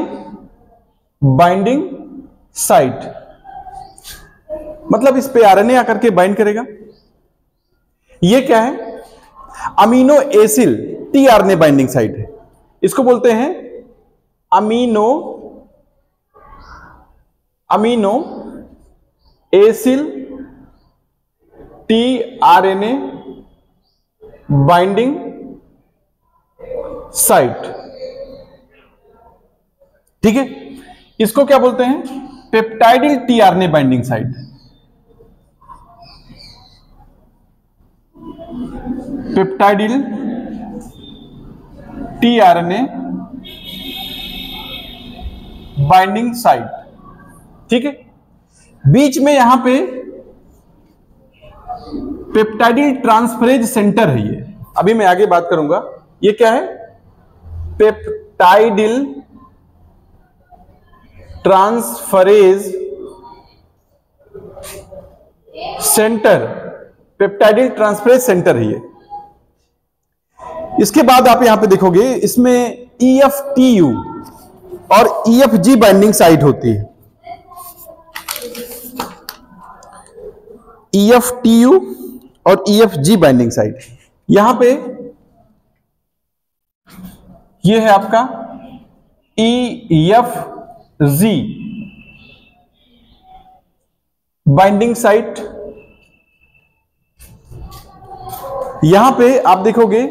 बाइंडिंग साइट, मतलब इस पे आरएनए आकर के बाइंड करेगा। ये क्या है, amino acyl tRNA binding site है, इसको बोलते हैं amino acyl tRNA binding site. ठीक है, इसको क्या बोलते हैं, peptidyl tRNA binding site. Peptidyl tRNA binding site. ठीक है, बीच में यहां पे पेप्टाइडिल ट्रांसफरेज सेंटर है। ये अभी मैं आगे बात करूंगा, ये क्या है, peptidyl transferase centre, peptidyl transferase centre है ये। इसके बाद आप यहां पे देखोगे, इसमें EFTU और EFG बाइंडिंग साइट होती है। EFTU और EFG बाइंडिंग साइट, यहां पे ये है आपका EFG बाइंडिंग साइट। यहां पे आप देखोगे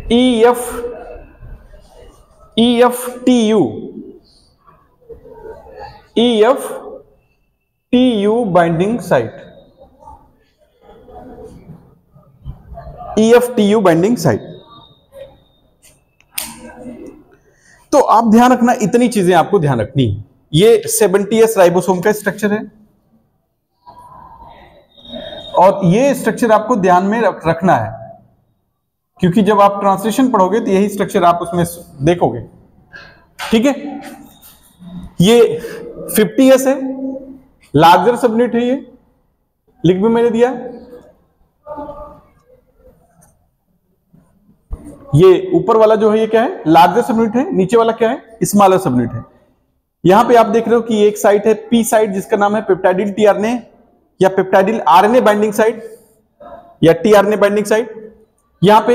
EFTU binding site, EFTU binding site. तो आप ध्यान रखना, इतनी चीजें आपको ध्यान रखनी है। ये 70s राइबोसोम का स्ट्रक्चर है, और ये स्ट्रक्चर आपको ध्यान में रखना है, क्योंकि जब आप ट्रांसलेशन पढ़ोगे तो यही स्ट्रक्चर आप उसमें देखोगे। ठीक है, ये 50s है, लार्जर सबयूनिट है, ये लिख भी मैंने दिया। ये ऊपर वाला जो है ये क्या है, लार्जर सबयूनिट है, नीचे वाला क्या है, स्मॉलर सबयूनिट है। यहां पे आप देख रहे हो कि एक साइट है पी साइट, जिसका नाम है पेप्टाइडिल टीआरएनए या पेप्टाइडिल आरएनए बाइंडिंग साइट या टीआरएनए बाइंडिंग साइट। यहां पे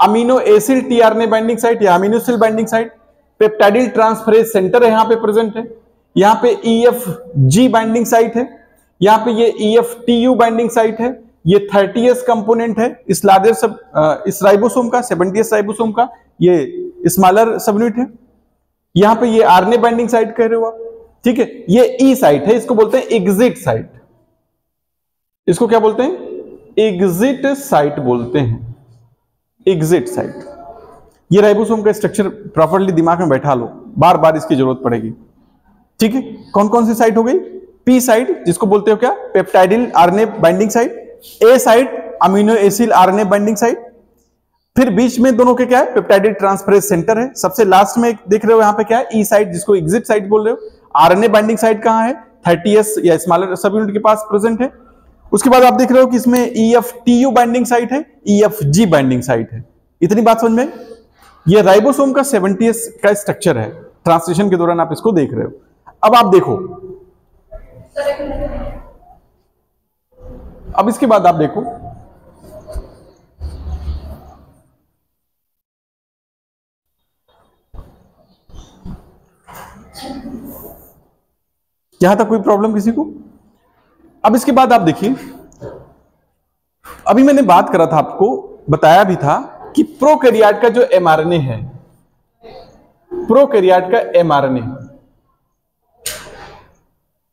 aminoacyl tRNA binding site या aminoacyl binding site, peptidyl transferase centre है, यहां पे प्रेजेंट है। यहां पे EFG बाइंडिंग साइट है, यहां पे ये EFTU बाइंडिंग साइट है। ये 30s कंपोनेंट है इस लार्जर इस राइबोसोम का, 70s राइबोसोम का। ये स्मॉलर सबयूनिट है। यहां पे ये आरएनए बाइंडिंग साइट कह रहे हो आप। ठीक है, ये ई साइट है, इसको बोलते हैं एग्जिट साइट। इसको क्या बोलते हैं, एग्जिट साइट बोलते हैं, एग्जिट साइट। ये राइबोसोम का स्ट्रक्चर प्रॉपर्ली दिमाग में बैठा लो, बार बार इसकी जरूरत पड़ेगी। ठीक है, कौन कौन सी साइट हो गई, पी साइट जिसको बोलते हो क्या, peptidyl RNA binding site, A site aminoacyl RNA binding site, फिर बीच में दोनों के क्या है, पेप्टाइडिल ट्रांसफरेज सेंटर है। सबसे लास्ट में देख रहे हो यहां पे क्या है, ई साइट जिसको एग्जिट साइट बोल रहे हो। आरएनए बाइंडिंग साइट कहां है, 30s या स्मॉलर सब यूनिट के पास प्रेजेंट है। उसके बाद आप देख रहे हो कि इसमें EFTU बाइंडिंग साइट है, EFG बाइंडिंग साइट है। इतनी बात समझ में। ये राइबोसोम का 70s का स्ट्रक्चर है, ट्रांसलेशन के दौरान आप इसको देख रहे हो। अब आप देखो, अब इसके बाद आप देखो, यहां तक कोई प्रॉब्लम किसी को। अब इसके बाद आप देखिए, अभी मैंने बात करा था, आपको बताया भी था कि प्रोकैरियोट का जो एमआरएनए है, प्रोकैरियोट का एमआरएनए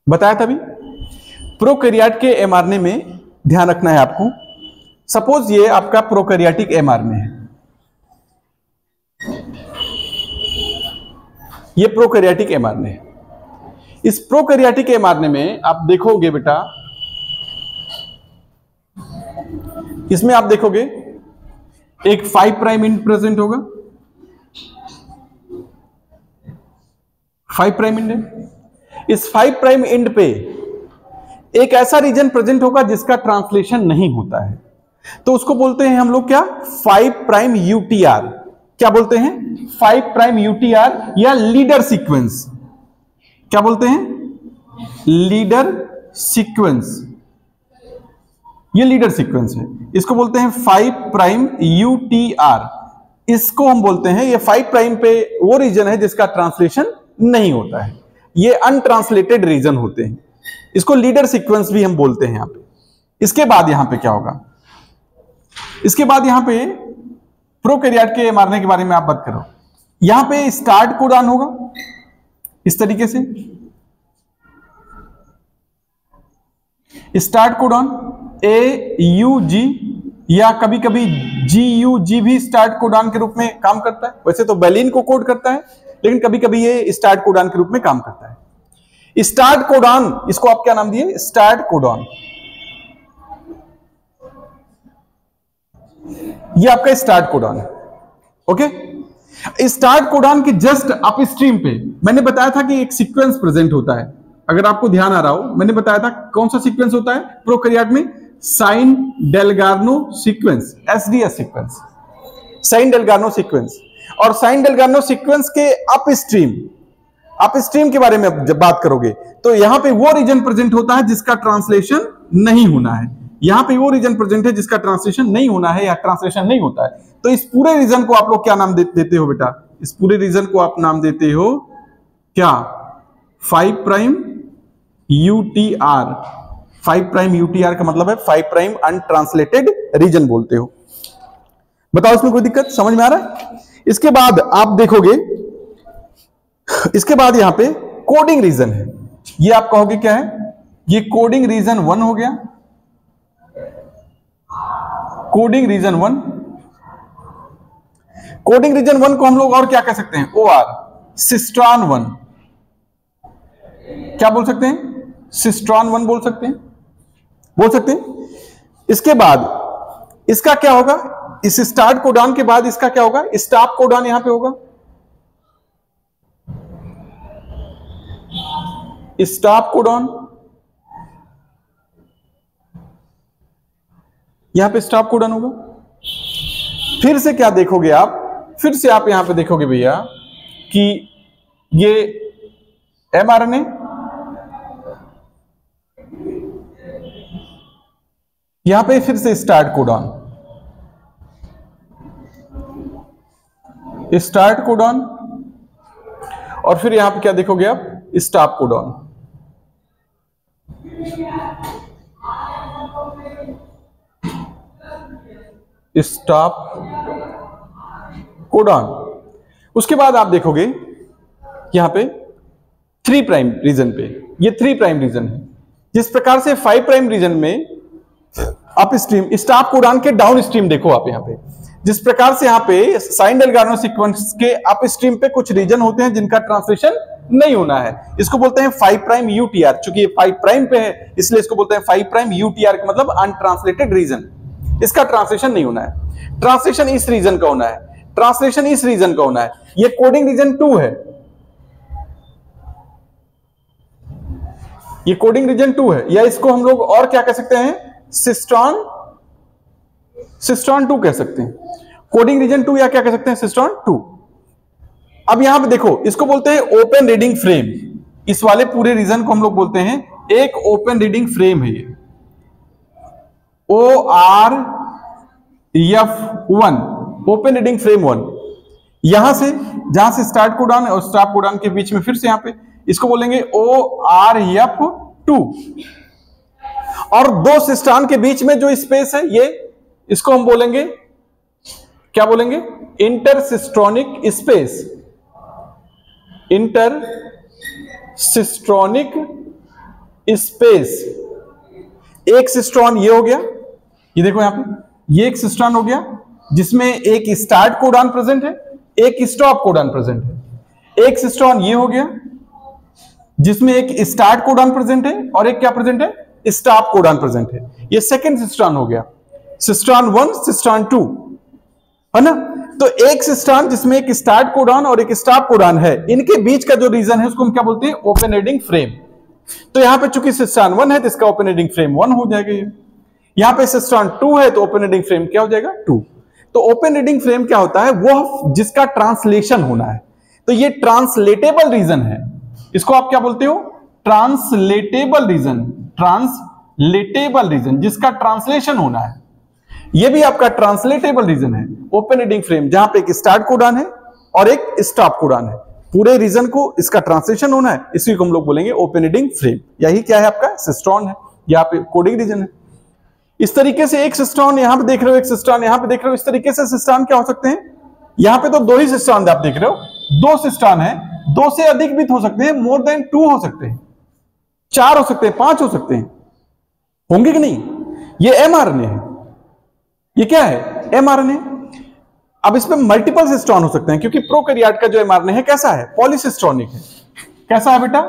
बताया था अभी, प्रोकैरियोट के एमआरएनए में ध्यान रखना है आपको। सपोज ये आपका प्रोकैरियोटिक एमआरएनए है, ये प्रोकैरियोटिक एमआरएनए है। इस प्रोकैरियोटिक एमआरएनए में आप देखोगे बेटा, इसमें आप देखोगे एक 5 प्राइम एंड प्रेजेंट होगा, 5 प्राइम एंड है। इस 5 प्राइम एंड पे एक ऐसा रीजन प्रेजेंट होगा जिसका ट्रांसलेशन नहीं होता है, तो उसको बोलते हैं हम लोग क्या, 5 प्राइम यूटीआर। क्या बोलते हैं, 5 प्राइम यूटीआर या लीडर सीक्वेंस। क्या बोलते हैं, लीडर सीक्वेंस। ये लीडर सीक्वेंस है, इसको बोलते हैं 5 प्राइम यूटीआर। इसको हम बोलते हैं, ये 5 प्राइम पे वो रीजन है जिसका ट्रांसलेशन नहीं होता है, ये अनट्रांसलेटेड रीजन होते हैं, इसको लीडर सीक्वेंस भी हम बोलते हैं यहां पे। इसके बाद यहां पे क्या होगा, इसके बाद यहां पे प्रोकैरियोट के एमआरएनए के बारे में आप बात करो, यहां पे स्टार्ट कोडॉन होगा इस तरीके से, स्टार्ट कोडॉन AUG या कभी कभी GUG भी स्टार्ट कोडॉन के रूप में काम करता है। वैसे तो वैलिन को कोड करता है, लेकिन कभी कभी ये स्टार्ट कोडॉन के रूप में काम करता है। स्टार्ट कोडॉन, इसको आप क्या नाम दिए, स्टार्ट कोडॉन। ये आपका स्टार्ट कोडॉन है। ओके, स्टार्ट कोडॉन के जस्ट अपस्ट्रीम पे मैंने बताया था कि एक सीक्वेंस प्रेजेंट होता है। अगर आपको ध्यान आ रहा हो, मैंने बताया था कौन सा सीक्वेंस होता है प्रोकैरियोट में, Shine Dalgarno sequence, SDS sequence, Shine Dalgarno sequence. और साइन डेलगार्नो सीक्वेंस के अपस्ट्रीम के बारे में जब बात करोगे तो यहां पे वो रीजन प्रेजेंट होता है जिसका ट्रांसलेशन नहीं होना है, यहां पे वो रीजन प्रेजेंट है जिसका ट्रांसलेशन नहीं होना है या ट्रांसलेशन नहीं होता है। तो इस पूरे रीजन को आप लोग क्या नाम देते हो बेटा, इस पूरे रीजन को आप नाम देते हो क्या, 5 प्राइम यूटीआर। 5 प्राइम यूटीआर का मतलब है 5 प्राइम अनट्रांसलेटेड रीजन बोलते हो। बताओ इसमें कोई दिक्कत, समझ में आ रहा है। इसके बाद आप देखोगे, इसके बाद यहां पे कोडिंग रीजन है, ये आप कहोगे क्या है, ये कोडिंग रीजन 1 हो गया, कोडिंग रीजन 1। कोडिंग रीजन 1 को हम लोग और क्या कह सकते हैं, OR, सिस्ट्रॉन 1। क्या बोल सकते हैं, सिस्ट्रॉन 1 बोल सकते हैं, बोल सकते हैं। इसके बाद इसका क्या होगा, इस स्टार्ट कोडॉन के बाद इसका क्या होगा, स्टॉप कोडॉन यहां पे होगा, स्टॉप कोडॉन, यहां पे स्टॉप कोडॉन होगा। फिर से क्या देखोगे आप, फिर से आप यहां पे देखोगे भैया कि ये एमआरएनए, यहां पे फिर से स्टार्ट कोडॉन, स्टार्ट कोडॉन, और फिर यहां पे क्या देखोगे आप, स्टॉप कोडॉन। Stop codon. उसके बाद आप देखोगे यहां पे 3 प्राइम रीजन पे, ये 3 प्राइम रीजन है। जिस प्रकार से 5 प्राइम रीजन में अपस्ट्रीम, स्टॉप कोडॉन के डाउन स्ट्रीम देखो आप यहां पे, जिस प्रकार से यहां पे साइन डेलगार्नो सीक्वेंस के अपस्ट्रीम पे कुछ रीजन होते हैं जिनका ट्रांसलेशन नहीं होना है, इसको बोलते हैं 5 प्राइम यूटीआर। चूंकि ये 5 प्राइम पे है इसलिए इसको बोलते हैं 5 प्राइम यूटीआर का मतलब अनट्रांसलेटेड रीजन, इसका ट्रांसलेशन नहीं होना है, ट्रांसलेशन इस रीजन का होना है, ट्रांसलेशन इस रीजन का होना है। ये कोडिंग रीजन 2 है, ये कोडिंग रीजन 2 है, या इसको हम लोग और क्या कह सकते हैं, सिस्ट्रॉन 2 कह सकते हैं। कोडिंग रीजन 2 या क्या कह सकते हैं, सिस्ट्रॉन 2। अब यहां पे देखो, इसको बोलते हैं ओपन रीडिंग फ्रेम। इस वाले पूरे रीजन को हम लोग बोलते हैं एक ओपन रीडिंग फ्रेम है, ये ORF1, ओपन रीडिंग फ्रेम 1। यहां से जहां से स्टार्ट कोडॉन और स्टॉप कोडॉन के बीच में फिर से यहां पे इसको बोलेंगे ORF2। और 2 सिस्टॉन के बीच में जो स्पेस है ये, इसको हम बोलेंगे क्या बोलेंगे? इंटरसिस्ट्रॉनिक स्पेस, इंटरसिस्ट्रॉनिक स्पेस। एक सिस्ट्रॉन ये हो गया, ये देखो यहां पे, ये एक सिस्ट्रॉन हो गया जिसमें एक स्टार्ट कोडॉन प्रेजेंट है, एक स्टॉप कोडॉन प्रेजेंट है। एक सिस्ट्रॉन ये हो गया जिसमें एक स्टार्ट कोडॉन प्रेजेंट है और एक क्या प्रेजेंट है? स्टॉप कोडॉन प्रेजेंट है। ये सेकंड सिस्ट्रॉन हो गया, सिस्ट्रॉन 1, सिस्ट्रॉन 2, है ना। तो एक सिस्ट्रॉन जिसमें एक स्टार्ट कोडॉन और एक स्टॉप कोडॉन है, इनके बीच का जो रीजन है उसको हम क्या बोलते हैं? Open ending frame. तो यहां पे चूंकि सिस्ट्रॉन 1 है तो इसका ओपन एंडिंग फ्रेम 1 हो जाएगा। यहां पे सिस्ट्रॉन 2 है तो ओपन एंडिंग फ्रेम क्या हो जाएगा? 2। तो ओपन एंडिंग फ्रेम क्या होता है? वो जिसका ट्रांसलेशन होना है। तो ये ट्रांसलेटेबल रीजन है, इसको आप क्या बोलते हो? ट्रांसलेटेबल रीजन, ट्रांसलेटेबल रीजन जिसका ट्रांसलेशन होना है, ये भी आपका ट्रांसलेटेबल रीजन है। ओपन एंडिंग फ्रेम जहां पे एक स्टार्ट कोडॉन है और एक स्टॉप कोडॉन है, पूरे रीजन को इसका ट्रांसलेशन होना है, इसी को हम लोग बोलेंगे ओपन एंडिंग फ्रेम। यही क्या है? आपका सिस्ट्रॉन है, यहाँ पे कोडिंग रीजन है। इस तरीके से एक सिस्ट्रॉन यहां पे देख रहे हो, एक सिस्ट्रॉन यहां पे देख रहे हो, इस तरीके से सिस्ट्रॉन क्या हो सकते हैं? यहां पे तो 2 ही सिस्ट्रॉन आप देख रहे हो, 2 सिस्ट्रॉन है, 2 से अधिक भी हो सकते हैं, मोर देन 2 हो सकते हैं, 4 हो सकते हैं, 5 हो सकते हैं, होंगे कि नहीं? ये एमआरएनए है, ये क्या है? एमआरएनए। अब इसमें मल्टीपल सिस्ट्रॉन हो सकते हैं क्योंकि प्रोकैरियोट का जो एमआरएनए है कैसा है? पॉलीसिस्ट्रॉनिक है। कैसा है बेटा?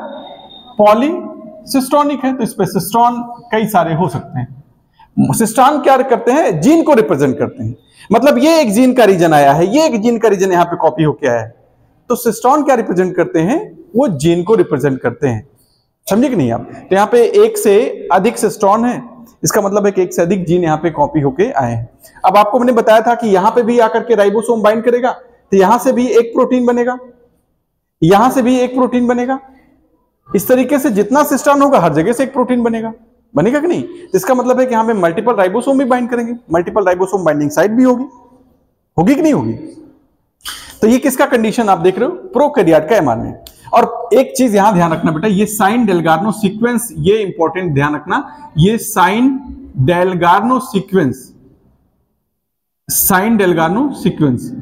पॉलीसिस्ट्रॉनिक है। तो इस पे सिस्ट्रॉन कई सारे हो सकते हैं। सिस्ट्रॉन क्या करते हैं? जीन को रिप्रेजेंट करते हैं। मतलब ये एक जीन का रीजन आया है, ये एक जीन का रीजन यहां पे कॉपी होके आया है, तो सिस्ट्रॉन क्या रिप्रेजेंट करते हैं? वो जीन को रिप्रेजेंट करते हैं। समझे कि नहीं आप? तो यहां पे एक से अधिक सिस्ट्रॉन है, इसका मतलब है कि एक से अधिक जीन यहां पे कॉपी होके आए हैं। अब आपको मैंने बताया था कि यहां पे भी आकर के राइबोसोम बाइंड करेगा, तो यहां से भी एक प्रोटीन बनेगा, यहां से भी एक प्रोटीन बनेगा। इस तरीके से जितना सिस्ट्रॉन होगा हर जगह से एक प्रोटीन बनेगा, बनेगा कि नहीं? तो इसका मतलब है कि यहां पे मल्टीपल राइबोसोम भी बाइंड करेंगे, मल्टीपल राइबोसोम बाइंडिंग साइट भी होगी, होगी कि नहीं होगी? तो ये किसका कंडीशन आप देख रहे हो? प्रोकैरियोट का एमआरएनए। और एक चीज यहां ध्यान रखना बेटा, ये साइन डेल्गार्नो सीक्वेंस, ये इंपॉर्टेंट ध्यान रखना, ये Shine Dalgarno sequence, sign Dalgarno sequence,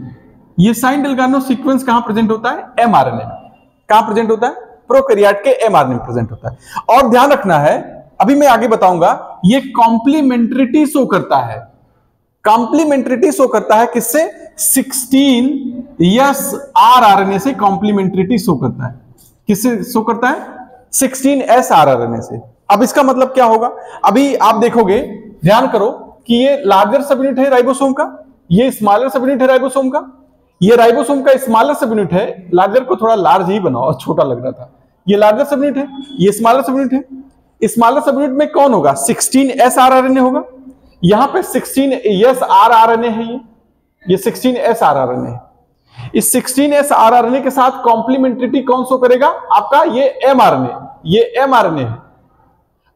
ये साइन डेल्गार्नो सीक्वेंस कहां प्रेजेंट होता है? एमआरएनए में। कहां प्रेजेंट होता है? प्रोकैरियोट के एमआरएनए में प्रेजेंट होता है। और ध्यान रखना है, अभी मैं आगे बताऊंगा, ये कॉम्प्लीमेंट्रिटी शो करता है, कॉम्प्लीमेंट्रिटी शो करता है किससे? 16s rRNA से कॉम्प्लीमेंट्रिटी शो करता है। किससे शो करता है? 16s rRNA से। अब इसका मतलब क्या होगा? अभी आप देखोगे, ध्यान करो कि ये लार्जर सब यूनिट है राइबोसोम का, ये स्मॉलर सब यूनिट है राइबोसोम का, ये राइबोसोम का स्मॉलर सब यूनिट है, लार्जर को थोड़ा लार्ज ही बनाओ, छोटा लग रहा था, ये लार्जर सब यूनिट है, ये स्मॉलर सब यूनिट है। स्मॉलर सब यूनिट में कौन होगा? 16s rRNA होगा। यहां पे 16s rRNA है, ये 16s rRNA है। इस 16s rRNA के साथ कॉम्प्लीमेंट्रिटी कौन शो करेगा? आपका ये mRNA, ये mRNA है,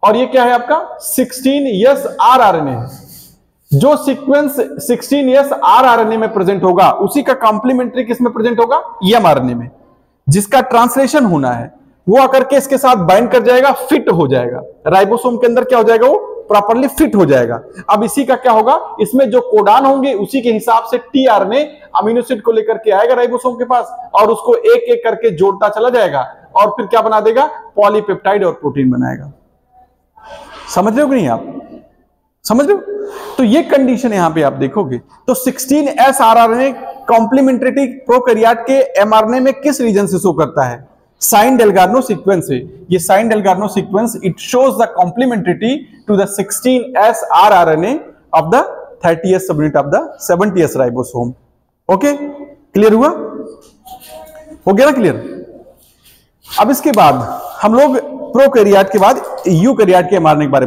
और ये क्या है आपका? 16s rRNA है। जो सीक्वेंस 16s rRNA में प्रेजेंट होगा उसी का कॉम्प्लीमेंट्री किस में प्रेजेंट होगा? mRNA में। जिसका ट्रांसलेशन होना है वो आकर के इसके साथ बाइंड कर जाएगा, फिट हो जाएगा, राइबोसोम के अंदर क्या हो जाएगा? वो प्रॉपर्ली फिट हो जाएगा। अब इसी का क्या होगा? इसमें जो कोडान होंगे उसी के हिसाब से टीआरएनए अमीनो एसिड को लेकर के आएगा राइबोसोम के पास, और उसको एक एक करके जोड़ता चला जाएगा, और फिर क्या बना देगा? पॉलीपेप्टाइड और प्रोटीन बनाएगा। समझ रहे हो कि नहीं आप? समझ रहे हो? तो ये कंडीशन यहां पे आप देखोगे तो 16s rRNA कॉम्प्लीमेंट्रिटी प्रोकैरियोट के एमआरएनए में किस रीजन से शो करता है? साइन डेल्गार्नो सीक्वेंस है। ये Shine Dalgarno sequence it shows the complementarity to the 16s rRNA of the 30s subunit of the 70s ribosome. Okay, clear हुआ? हो गया ना क्लियर? अब इसके बाद हम लोग प्रोकैरियोट के बाद यूकैरियोट के एमआरएनए के बारे में